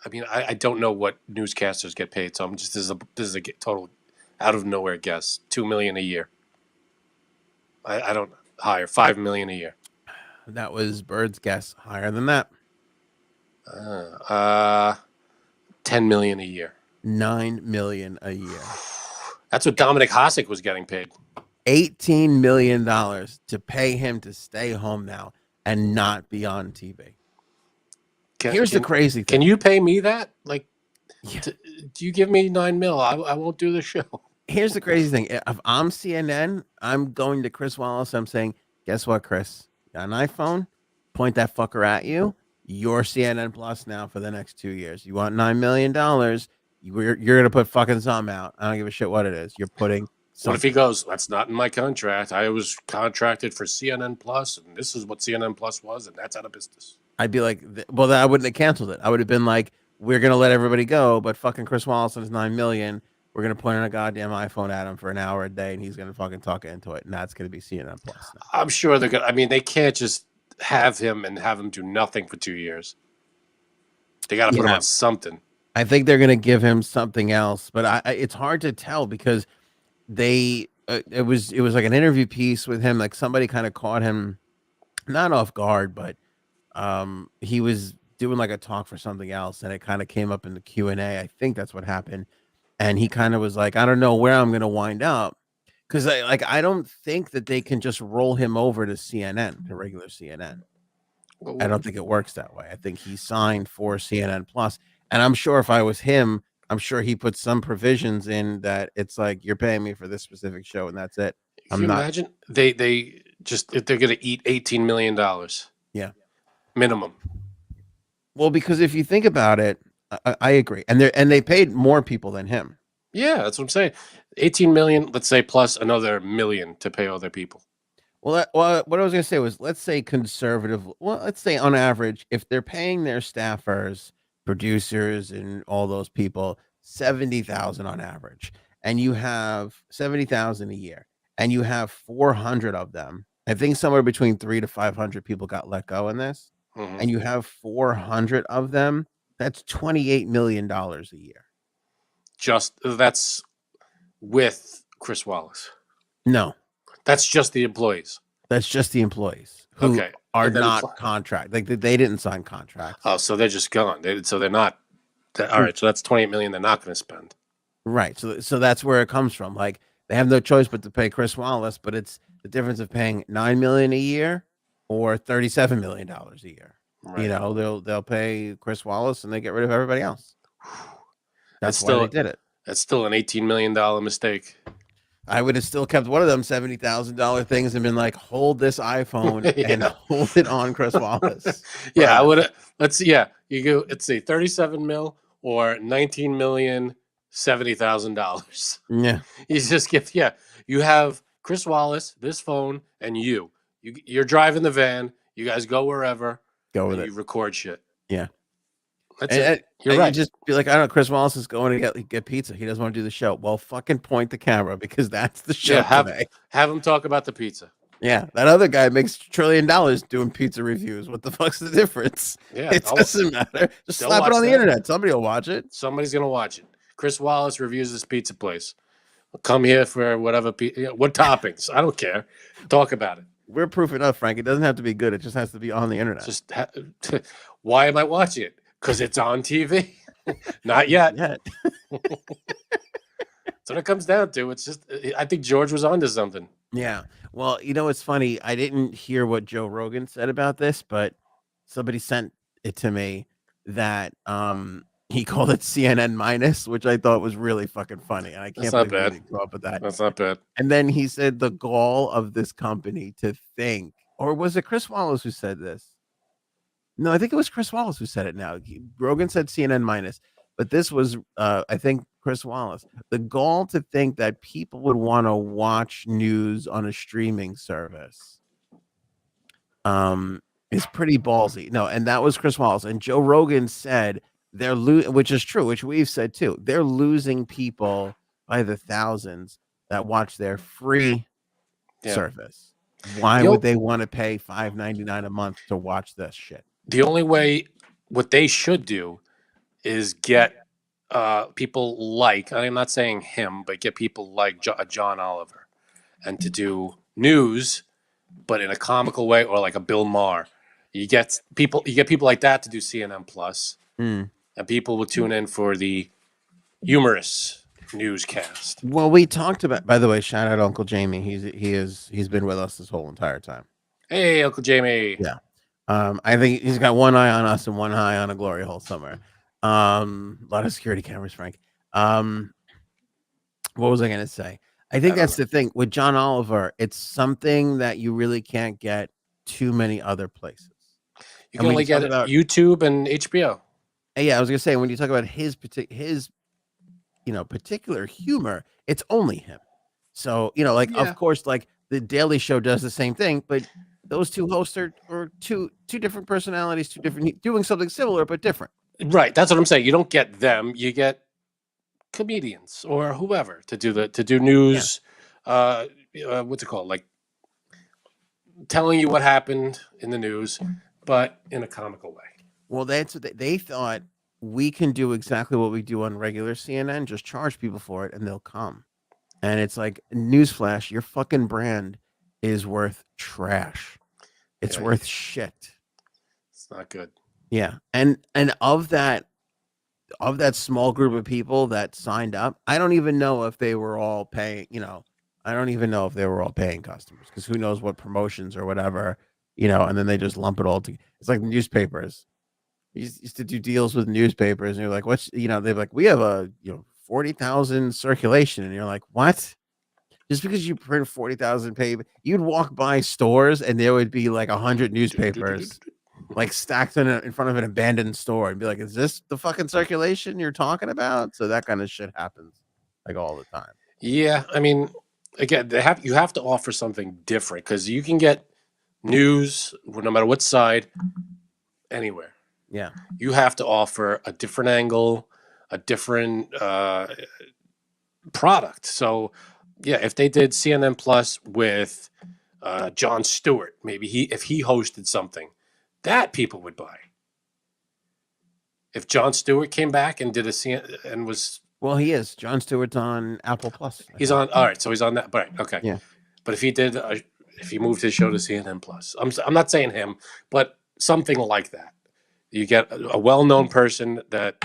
I mean, I don't know what newscasters get paid, so I'm just this is a total out of nowhere guess. $2 million a year. I don't higher $5 million a year. That was Bird's guess. Higher than that. $10 million a year. $9 million a year. That's what Dominic Hasek was getting paid. $18 million to pay him to stay home now and not be on TV. Here's the crazy thing. Can you pay me that? Do you give me $9 million? I won't do the show. Here's the crazy thing. If I'm CNN, I'm going to Chris Wallace. I'm saying, guess what, Chris? Got an iPhone? Point that fucker at you. You're CNN Plus now for the next 2 years. You want $9 million? You're going to put fucking something out. I don't give a shit what it is. You're putting something. What if he goes, that's not in my contract. I was contracted for CNN Plus, and this is what CNN Plus was, and that's out of business. I'd be like, well, then I wouldn't have canceled it. I would have been like, we're going to let everybody go, but fucking Chris Wallace and his $9 million, We're gonna point a goddamn iPhone at him for an hour a day, and he's gonna fucking talk into it, and that's gonna be CNN Plus now. I'm sure they're gonna. I mean, they can't just have him do nothing for 2 years. They got to put him on something. I think they're gonna give him something else, but it's hard to tell because they it was like an interview piece with him, like somebody kind of caught him not off guard, but he was doing like a talk for something else, and it kind of came up in the Q&A. I think that's what happened, and he kind of was like, I don't know where I'm gonna wind up, because I don't think that they can just roll him over to CNN, to regular CNN. I don't think it works that way. I think he signed for CNN Plus, and I'm sure if I was him, I'm sure he put some provisions in that it's like, you're paying me for this specific show, and that's it. Can you imagine they just, if they're gonna eat $18 million? Yeah, minimum. Well, because if you think about it, I agree, and they paid more people than him. Yeah, that's what I'm saying. 18 million, let's say, plus another million to pay all their people. Well, what I was going to say was, let's say let's say on average, if they're paying their staffers, producers, and all those people $70,000 on average, and you have $70,000 a year, and you have 400 of them, I think somewhere between 300 to 500 people got let go in this, and you have 400 of them, that's $28 million a year. That's with Chris Wallace. No. That's just the employees. That's just the employees who are not contract. Like they didn't sign contracts. Oh, so they're just gone. So they're not. All right. So that's 28 million they're not going to spend. Right. So that's where it comes from. Like they have no choice but to pay Chris Wallace, but it's the difference of paying $9 million a year or $37 million a year. Right. You know, they'll pay Chris Wallace and they get rid of everybody else. That's why they did it. That's still an $18 million mistake. I would have still kept one of them $70,000 things and been like, hold this iPhone and hold it on Chris Wallace. Yeah, I would have. Let's see. Yeah, you go. Let's see, 37 mil or 19 million, $70,000. Yeah, you just get. Yeah, you have Chris Wallace, this phone, and you're driving the van. You guys go wherever. Go with it. You record shit. Yeah. That's it. You're right. You just be like, I don't know, Chris Wallace is going to get pizza. He doesn't want to do the show. Well, fucking point the camera because that's the show today. Have him talk about the pizza. Yeah, that other guy makes $1 trillion doing pizza reviews. What the fuck's the difference? Yeah, it doesn't matter. Just slap it on the internet. Somebody will watch it. Somebody's gonna watch it. Chris Wallace reviews this pizza place. I'll come here for whatever. What toppings? I don't care. Talk about it. We're proof enough, Frank. It doesn't have to be good. It just has to be on the internet. Why am I watching it? Because it's on TV. Not yet. That's what it comes down to. It's just, I think George was onto something. Yeah. Well, you know, it's funny. I didn't hear what Joe Rogan said about this, but somebody sent it to me that he called it CNN minus, which I thought was really fucking funny. And I can't believe he came up with that. That's not bad. And then he said the gall of this company to think, or was it Chris Wallace who said this? No, I think it was Chris Wallace who said it now. Rogan said CNN minus, but this was, I think, Chris Wallace. The gall to think that people would want to watch news on a streaming service is pretty ballsy. No, and that was Chris Wallace. And Joe Rogan said they're which is true, which we've said too. They're losing people by the thousands that watch their free service. Why would they want to pay $5.99 a month to watch this shit? The only way, what they should do is get people like, I'm not saying him, but get people like John Oliver and to do news, but in a comical way, or like a Bill Maher. You get people like that to do CNN Plus, and people will tune in for the humorous newscast. Well, we talked about, by the way, shout out Uncle Jamie. He's been with us this whole entire time. Hey, Uncle Jamie. Yeah. I think he's got one eye on us and one eye on a glory hole somewhere. A lot of security cameras, Frank. What was I going to say? I think that's the thing with John Oliver. It's something that you really can't get too many other places. You can only get it on YouTube and HBO. Yeah, I was going to say, when you talk about his particular humor, it's only him. So, of course, like the Daily Show does the same thing, but those two hosts are two different personalities, doing something similar but different. Right. That's what I'm saying. You don't get them. You get comedians or whoever to do news. What's it called? Like telling you what happened in the news, but in a comical way. Well, that's what they thought. We can do exactly what we do on regular CNN, just charge people for it and they'll come. And it's like, newsflash, your fucking brand is worth trash. It's Yeah. worth shit. It's not good. Yeah. And of that small group of people that signed up, I don't even know if they were all paying, I don't even know if they were all paying customers, because who knows what promotions or whatever, and then they just lump it all together. It's like newspapers. You used to do deals with newspapers, and you're like, what's, they're like, we have a 40,000 circulation, and you're like, what? Just because you print 40,000 paper, you'd walk by stores and there would be like 100 newspapers like stacked in front of an abandoned store, and be like, is this the fucking circulation you're talking about? So that kind of shit happens like all the time. Yeah, I mean, again, you have to offer something different, because you can get news no matter what side, anywhere. Yeah. You have to offer a different angle, a different product. So, yeah, if they did CNN Plus with Jon Stewart, maybe if he hosted something, that people would buy. If Jon Stewart came back and did a CNN and was... Well, he is. Jon Stewart's on Apple Plus. He's on... All right, so he's on that. Right, okay. Yeah. But if he did... if he moved his show to CNN Plus, I'm not saying him, but something like that. You get a well-known person that...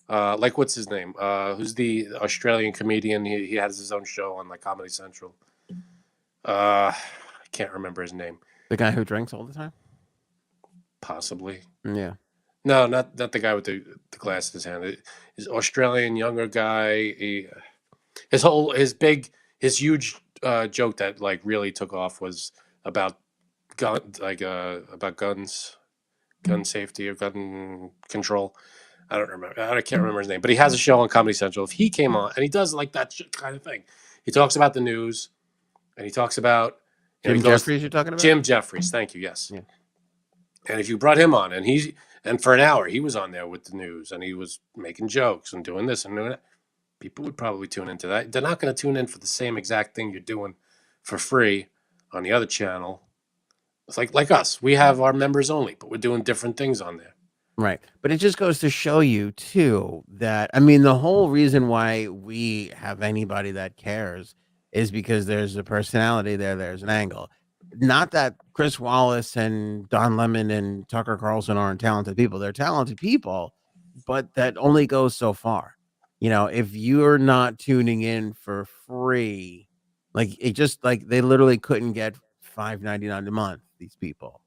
like, what's his name? Who's the Australian comedian? He has his own show on like Comedy Central. I can't remember his name. The guy who drinks all the time? Possibly. Yeah. No, not the guy with the glass in his hand. He's Australian, younger guy. His huge joke that like really took off was about guns, gun safety or gun control. I don't remember. I can't remember his name, but he has a show on Comedy Central. If he came on, and he does like that kind of thing, he talks about the news, and he talks about Jim Jeffries. You're talking about Jim Jeffries. Thank you. Yes. Yeah. And if you brought him on, and for an hour he was on there with the news, and he was making jokes and doing this and doing that, people would probably tune into that. They're not going to tune in for the same exact thing you're doing for free on the other channel. It's like us. We have our members only, but we're doing different things on there. Right. But it just goes to show you, too, that, I mean, the whole reason why we have anybody that cares is because there's a personality there. There's an angle. Not that Chris Wallace and Don Lemon and Tucker Carlson aren't talented people. They're talented people, but that only goes so far. If you're not tuning in for free, like it just like they literally couldn't get $5.99 a month, these people.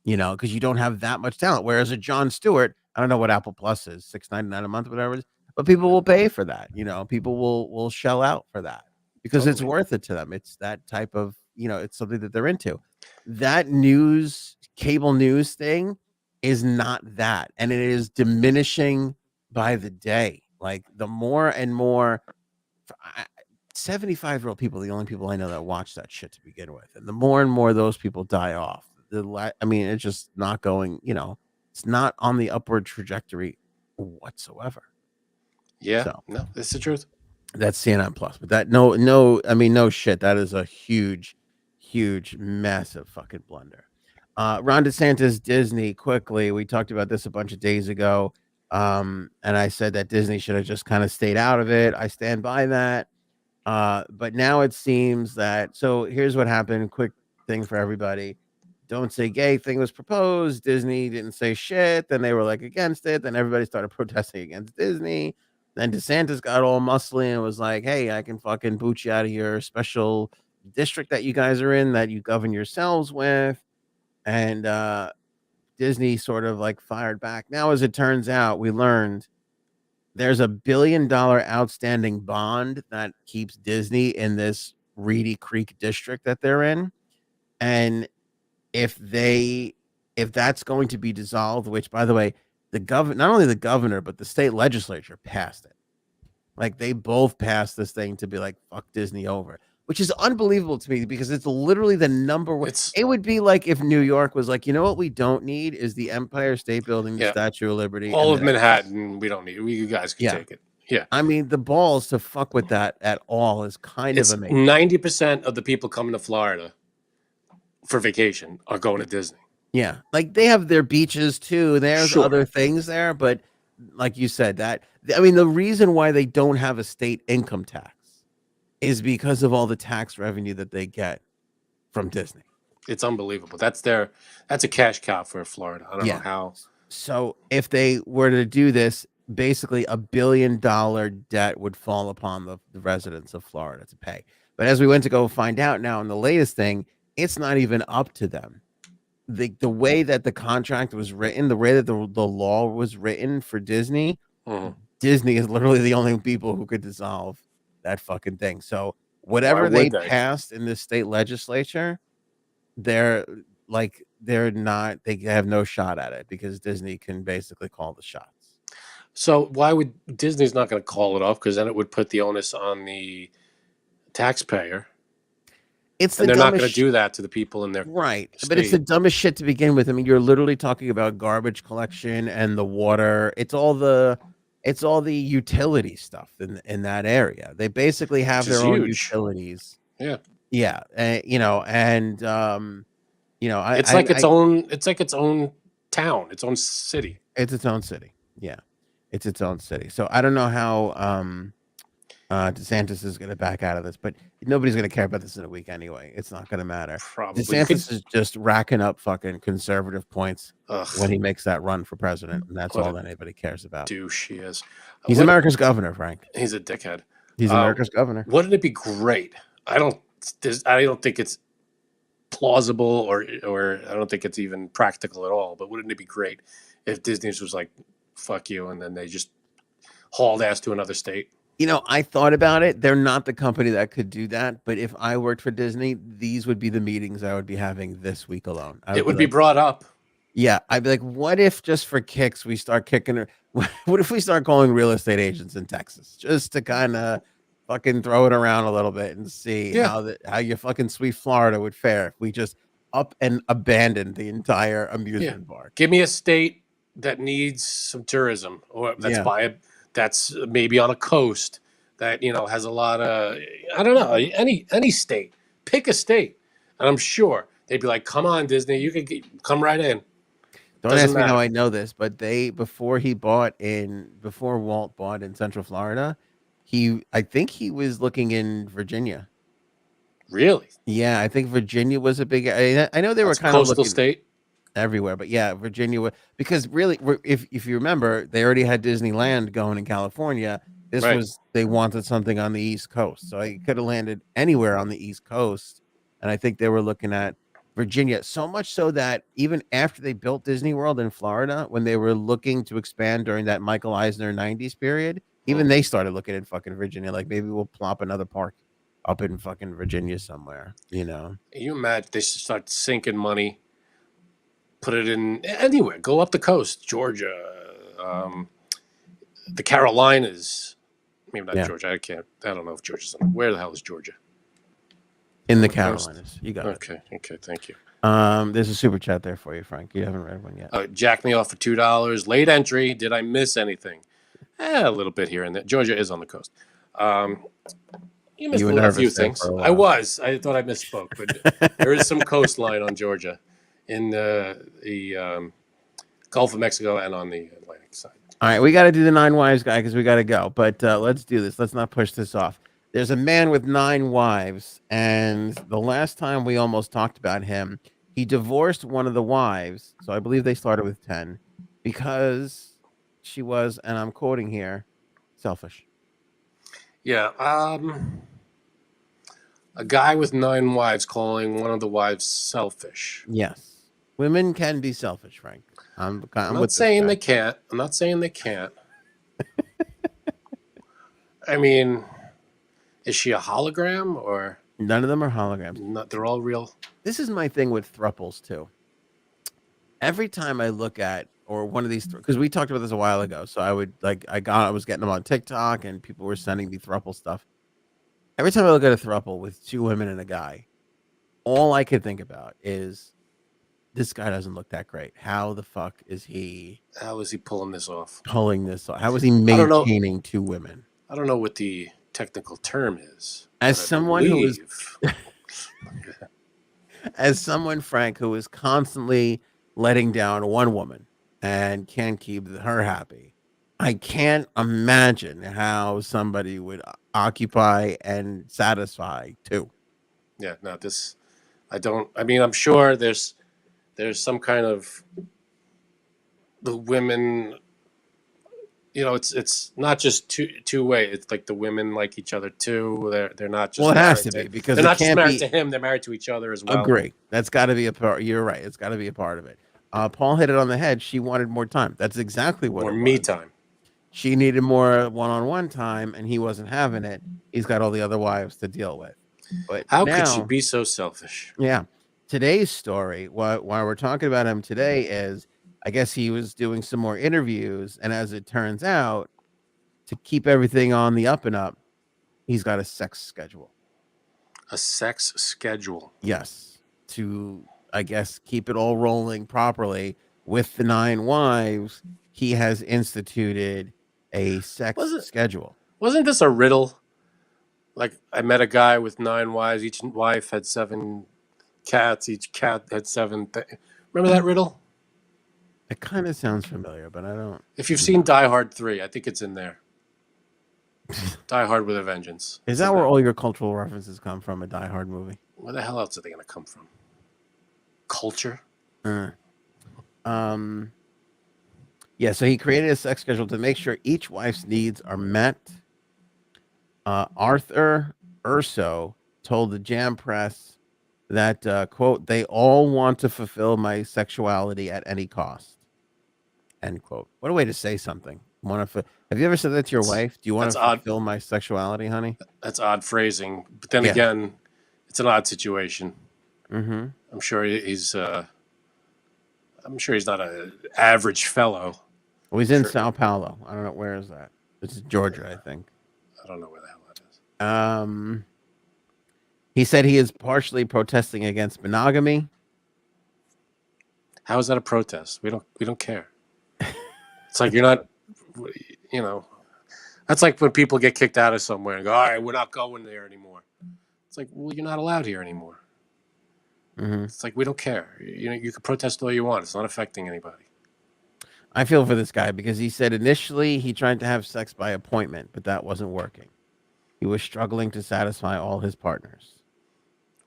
Because you don't have that much talent. Whereas a Jon Stewart, I don't know what Apple Plus is, $6.99 a month, whatever it is, but people will pay for that. People will shell out for that because it's worth it to them. It's that type of, it's something that they're into. That cable news thing is not that. And it is diminishing by the day. Like the more and more 75-year-old people are the only people I know that watch that shit to begin with. And the more and more those people die off, it's just not going, it's not on the upward trajectory whatsoever. Yeah. So, no, that's the truth. That's CNN Plus. But that, no shit. That is a huge, massive fucking blunder. Ron DeSantis, Disney, quickly. We talked about this a bunch of days ago. And I said that Disney should have just kind of stayed out of it. I stand by that. But now it seems that, so here's what happened. Quick thing for everybody. Don't Say Gay thing was proposed. Disney didn't say shit. Then they were like against it. Then everybody started protesting against Disney. Then DeSantis got all muscly and was like, hey, I can fucking boot you out of your special district that you guys are in that you govern yourselves with. And Disney sort of like fired back. Now, as it turns out, we learned there's $1 billion outstanding bond that keeps Disney in this Reedy Creek district that they're in. And if that's going to be dissolved, which, by the way, not only the governor, but the state legislature passed it. Like they both passed this thing to be like, fuck Disney over, which is unbelievable to me because it's literally the number one. It would be like if New York was like, you know what we don't need is the Empire State Building, the Statue of Liberty. All of Manhattan, we don't need it. You guys can take it. Yeah. I mean, the balls to fuck with that at all is kind It's of amazing. 90% of the people coming to Florida for vacation are going to Disney. Yeah, like they have their beaches too. There's Sure. other things there, but like you said, I mean, the reason why they don't have a state income tax is because of all the tax revenue that they get from Disney. It's unbelievable. That's a cash cow for Florida. I don't know how. So if they were to do this, basically $1 billion debt would fall upon the residents of Florida to pay. But as we went to go find out now in the latest thing, it's not even up to them. The way that the contract was written, the way that the law was written for Disney, Disney is literally the only people who could dissolve that fucking thing. So whatever they passed in the state legislature, they have no shot at it because Disney can basically call the shots. So why would Disney's not going to call it off? Because then it would put the onus on the taxpayer. And they're not going to do that to the people in their state. But it's the dumbest shit to begin with. I mean, you're literally talking about garbage collection and the water. It's all the utility stuff in that area. They basically have their own utilities. Yeah. Yeah. It's like its own town, its own city. It's its own city. Yeah. It's its own city. So I don't know how DeSantis is going to back out of this, but nobody's going to care about this in a week anyway. It's not going to matter. Probably. DeSantis is just racking up fucking conservative points when he makes that run for president, and that's all that anybody cares about. Douche he is. He's America's governor, Frank. He's a dickhead. He's America's governor. Wouldn't it be great? I don't think it's plausible or I don't think it's even practical at all. But wouldn't it be great if Disney's was like, "Fuck you," and then they just hauled ass to another state? I thought about it. They're not the company that could do that. But if I worked for Disney, these would be the meetings I would be having this week alone. It would be brought up. Yeah. I'd be like, what if just for kicks, we start kicking her? What if we start calling real estate agents in Texas just to kind of fucking throw it around a little bit and see how your fucking sweet Florida would fare if we just up and abandon the amusement park? Give me a state that needs some tourism or that's maybe on a coast that has a lot of, I don't know, any state. Pick a state, and I'm sure they'd be like, "Come on, Disney, you can come right in." Don't ask me how I know this, but before Walt bought in Central Florida, I think he was looking in Virginia. Really? Yeah, I think Virginia was a big. I know they were kind of coastal looking state everywhere, but yeah, Virginia because really, if you remember, they already had Disneyland going in California. They wanted something on the East Coast, so I could have landed anywhere on the East Coast, and I think they were looking at Virginia. So much so that even after they built Disney World in Florida, when they were looking to expand during that Michael Eisner '90s period, even they started looking at fucking Virginia, like maybe we'll plop another park up in fucking Virginia somewhere. You imagine they should start sinking money, put it in anywhere, go up the coast, Georgia, the Carolinas. Maybe not Georgia. I don't know if Georgia's where the hell is Georgia? In the Carolinas. You got it. Okay, thank you. There's a super chat there for you, Frank. You haven't read one yet. Jack me off for $2. Late entry. Did I miss anything? A little bit here and there. Georgia is on the coast. You missed a few things. I thought I misspoke, but there is some coastline on Georgia in the Gulf of Mexico and on the Atlantic side. All right, we got to do the 9 wives guy because we got to go. But let's do this. Let's not push this off. There's a man with 9 wives, and the last time we almost talked about him, he divorced one of the wives. So I believe they started with 10 because she was, and I'm quoting here, selfish. Yeah. A guy with 9 wives calling one of the wives selfish. Yes. Women can be selfish, Frank. I'm not saying they can't. I'm not saying they can't. I mean, is she a hologram or? None of them are holograms. They're all real. This is my thing with thruples too. Every time I look at or one of these, because we talked about this a while ago, so I was getting them on TikTok and people were sending me thruple stuff. Every time I look at a thruple with 2 women and a guy, all I could think about is this guy doesn't look that great. How the fuck is he How is he pulling this off? pulling this off? How is he don't know. maintaining two women? I don't know what the technical term is. As but I someone who is believe- as someone, Frank, who is constantly letting down one woman and can't keep her happy, I can't imagine how somebody would occupy and satisfy two. Yeah, no, this I don't. I mean, I'm sure there's some kind of the women. You know, it's not just two way. It's like the women like each other too. They're not just. Well, it has married to be because they're it not just can't married be. to him. They're married to each other as well. Agree. That's got to be a part. You're right. It's got to be a part of it. Paul hit it on the head. She wanted more time. That's exactly what. More it me was. time. She needed more one-on-one time, and he wasn't having it. He's got all the other wives to deal with. But How now, could she be so selfish? yeah. Today's story, why we're talking about him today, is I guess he was doing some more interviews, and as it turns out, to keep everything on the up and up, he's got a sex schedule. A sex schedule. Yes, to I guess keep it all rolling properly with the 9 wives. He has instituted a sex schedule. Wasn't this a riddle? Like, I met a guy with 9 wives. Each wife had 7 cats. Each cat had 7. Remember that riddle? It kind of sounds familiar, but I don't. If you've seen Die Hard 3, I think it's in there. Die Hard with a Vengeance. Is that where all your cultural references come from? A Die Hard movie? Where the hell else are they going to come from? Culture? Yeah, so he created a sex schedule to make sure each wife's needs are met. Arthur Urso told the Jam Press that, quote, they all want to fulfill my sexuality at any cost, end quote. What a way to say something. Have you ever said that to your wife? Do you want to fulfill my sexuality, honey? That's odd phrasing. But then again, it's an odd situation. Mm-hmm. I'm sure he's not an average fellow. Well, he's in Sao Paulo. I don't know. Where is that? It's Georgia, I think. I don't know where the hell that is. He said he is partially protesting against monogamy. How is that a protest? We don't care. It's like you're not, you know, that's like when people get kicked out of somewhere and go, all right, we're not going there anymore. It's like, well, you're not allowed here anymore. Mm-hmm. It's like, we don't care. You know, you can protest all you want. It's not affecting anybody. I feel for this guy because he said initially he tried to have sex by appointment, but that wasn't working. He was struggling to satisfy all his partners.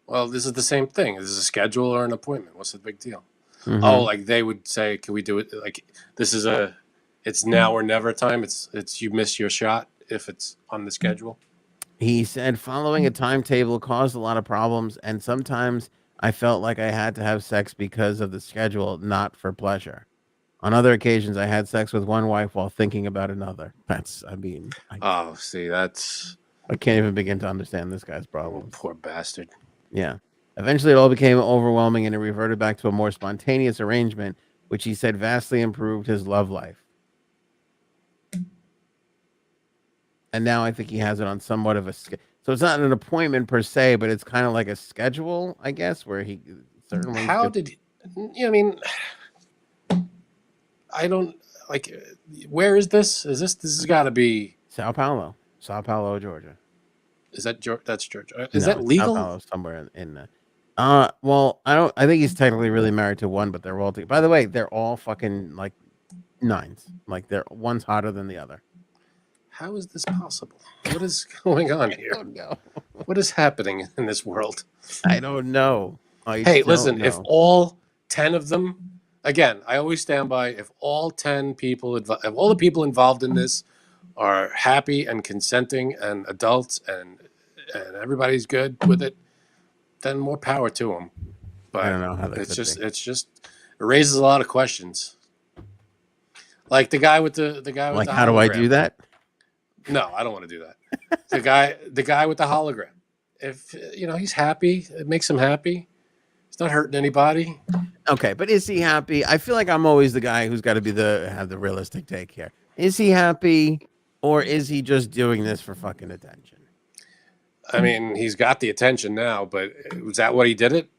Well, this is the same thing. This is a schedule or an appointment. What's the big deal? Mm-hmm. Oh, like they would say, can we do it? Like this is it's now or never time. It's you miss your shot if it's on the schedule. He said following a timetable caused a lot of problems, and sometimes I felt like I had to have sex because of the schedule, not for pleasure. On other occasions, I had sex with one wife while thinking about another. I can't even begin to understand this guy's problems. Poor bastard. Yeah. Eventually, it all became overwhelming, and it reverted back to a more spontaneous arrangement, which he said vastly improved his love life. And now I think he has it on somewhat of a so it's not an appointment per se, but it's kind of like a schedule, I guess, where he certain ones. How did he, I mean? I don't like. Where is this? This has got to be Sao Paulo, Georgia. Is that that's Georgia? Is that legal? Sao Paulo, somewhere in the. Well, I think he's technically really married to one, but they're all together. By the way, they're all fucking like 9s. Like one's hotter than the other. How is this possible? What is going on here? I don't know. What is happening in this world? I don't know. Hey, listen, if all 10 of them. Again, I always stand by if all 10 people, if all the people involved in this are happy and consenting and adults and everybody's good with it, then more power to them. But I don't know how that it raises a lot of questions. Like the guy with the like, how do I do that? No, I don't want to do that. the guy with the hologram. If he's happy, it makes him happy. It's not hurting anybody. Okay, but is he happy? I feel like I'm always the guy who's got to be have the realistic take here. Is he happy, or is he just doing this for fucking attention? I mean, he's got the attention now, but was that what he did it?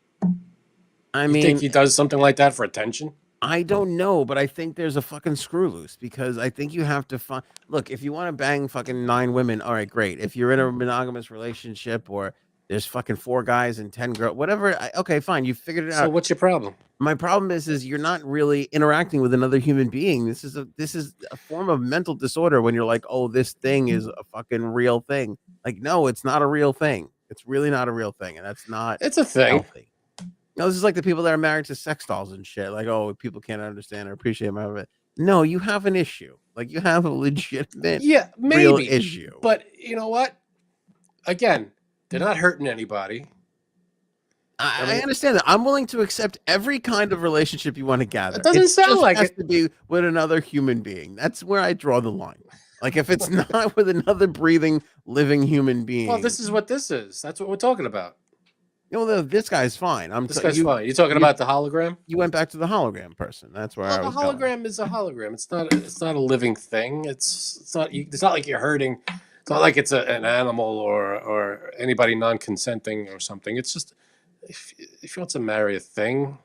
I You think mean, he does something like that for attention? I don't know, but I think there's a fucking screw loose because I think you have to find. Look, if you want to bang fucking 9 women, all right, great. If you're in a monogamous relationship or there's fucking 4 guys and 10 girls, whatever. Okay, fine. You figured it So out. what's your problem? My problem is you're not really interacting with another human being. This is a form of mental disorder when you're like, oh, this thing is a fucking real thing. Like, no, it's not a real thing. It's really not a real thing, and that's not It's a thing. healthy. No, this is like the people that are married to sex dolls and shit. Like, oh, people can't understand or appreciate my of it. No, you have an issue. Like, you have a legitimate, Yeah, real maybe. issue. But you know what? Again, they're not hurting anybody. I understand that. I'm willing to accept every kind of relationship you want to gather. It doesn't sound just like has it. to be with another human being. That's where I draw the line. Like, if it's not with another breathing, living human being. Well, this is what this is. That's what we're talking about. You know, this guy's fine. This guy's fine. You're talking about the hologram? You went back to the hologram person. That's where I was going. The hologram is a hologram. It's not a living thing. It's not like you're hurting. It's not like it's an animal or anybody non-consenting or something. It's just if you want to marry a thing,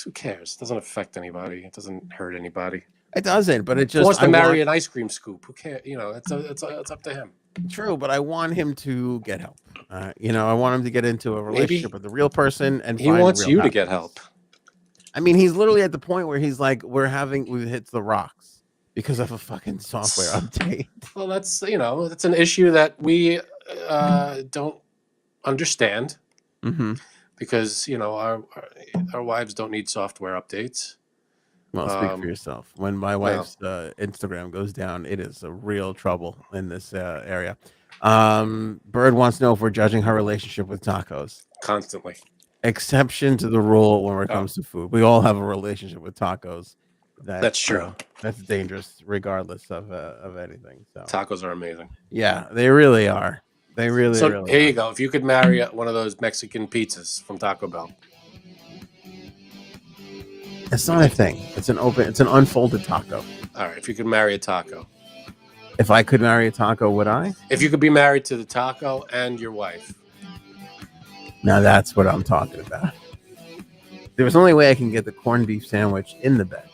who cares? It doesn't affect anybody. It doesn't hurt anybody. It doesn't, but it just... He wants to marry an ice cream scoop. Who cares? You know, it's up to him. True, but I want him to get help. You know, I want him to get into a relationship with a real person, and he wants you to get help. I mean, he's literally at the point where he's like, we've hit the rocks because of a fucking software update. Well, that's an issue that we don't understand because our wives don't need software updates. Well, speak for yourself. When my wife's Instagram goes down, it is a real trouble in this area. Bird wants to know if we're judging her relationship with tacos. Constantly. Exception to the rule when it comes to food. We all have a relationship with tacos. That's true. That's dangerous, regardless of anything. So tacos are amazing. Yeah, they really are. They really. So here you go. If you could marry one of those Mexican pizzas from Taco Bell. It's not a thing. It's an unfolded taco. All right. If you could marry a taco. If I could marry a taco, would I? If you could be married to the taco and your wife. Now that's what I'm talking about. There's only way I can get the corned beef sandwich in the bed.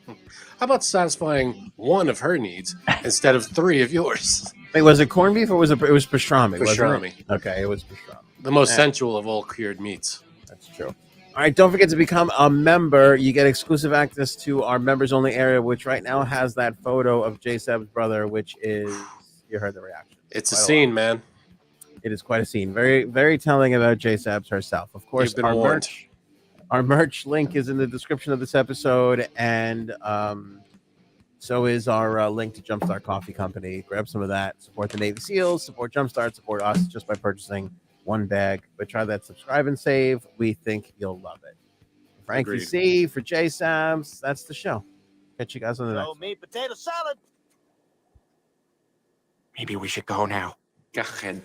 How about satisfying one of her needs instead of 3 of yours? Wait, was it corned beef or was it pastrami? Pastrami. Okay, it was pastrami. The most sensual of all cured meats. That's true. All right, don't forget to become a member. You get exclusive access to our members-only area, which right now has that photo of J Seb's brother, which is, you heard the reaction. It's a scene, man. It is quite a scene. Very, very telling about J Seb's herself. Of course, our merch link is in the description of this episode, and so is our link to Jumpstart Coffee Company. Grab some of that. Support the Navy SEALs. Support Jumpstart. Support us just by purchasing 1 bag. But try that subscribe and save. We think you'll love it. Frankie Agreed. C for J Sabs. That's the show. Catch you guys on the next. Meat potato salad. Maybe we should go now. Go ahead.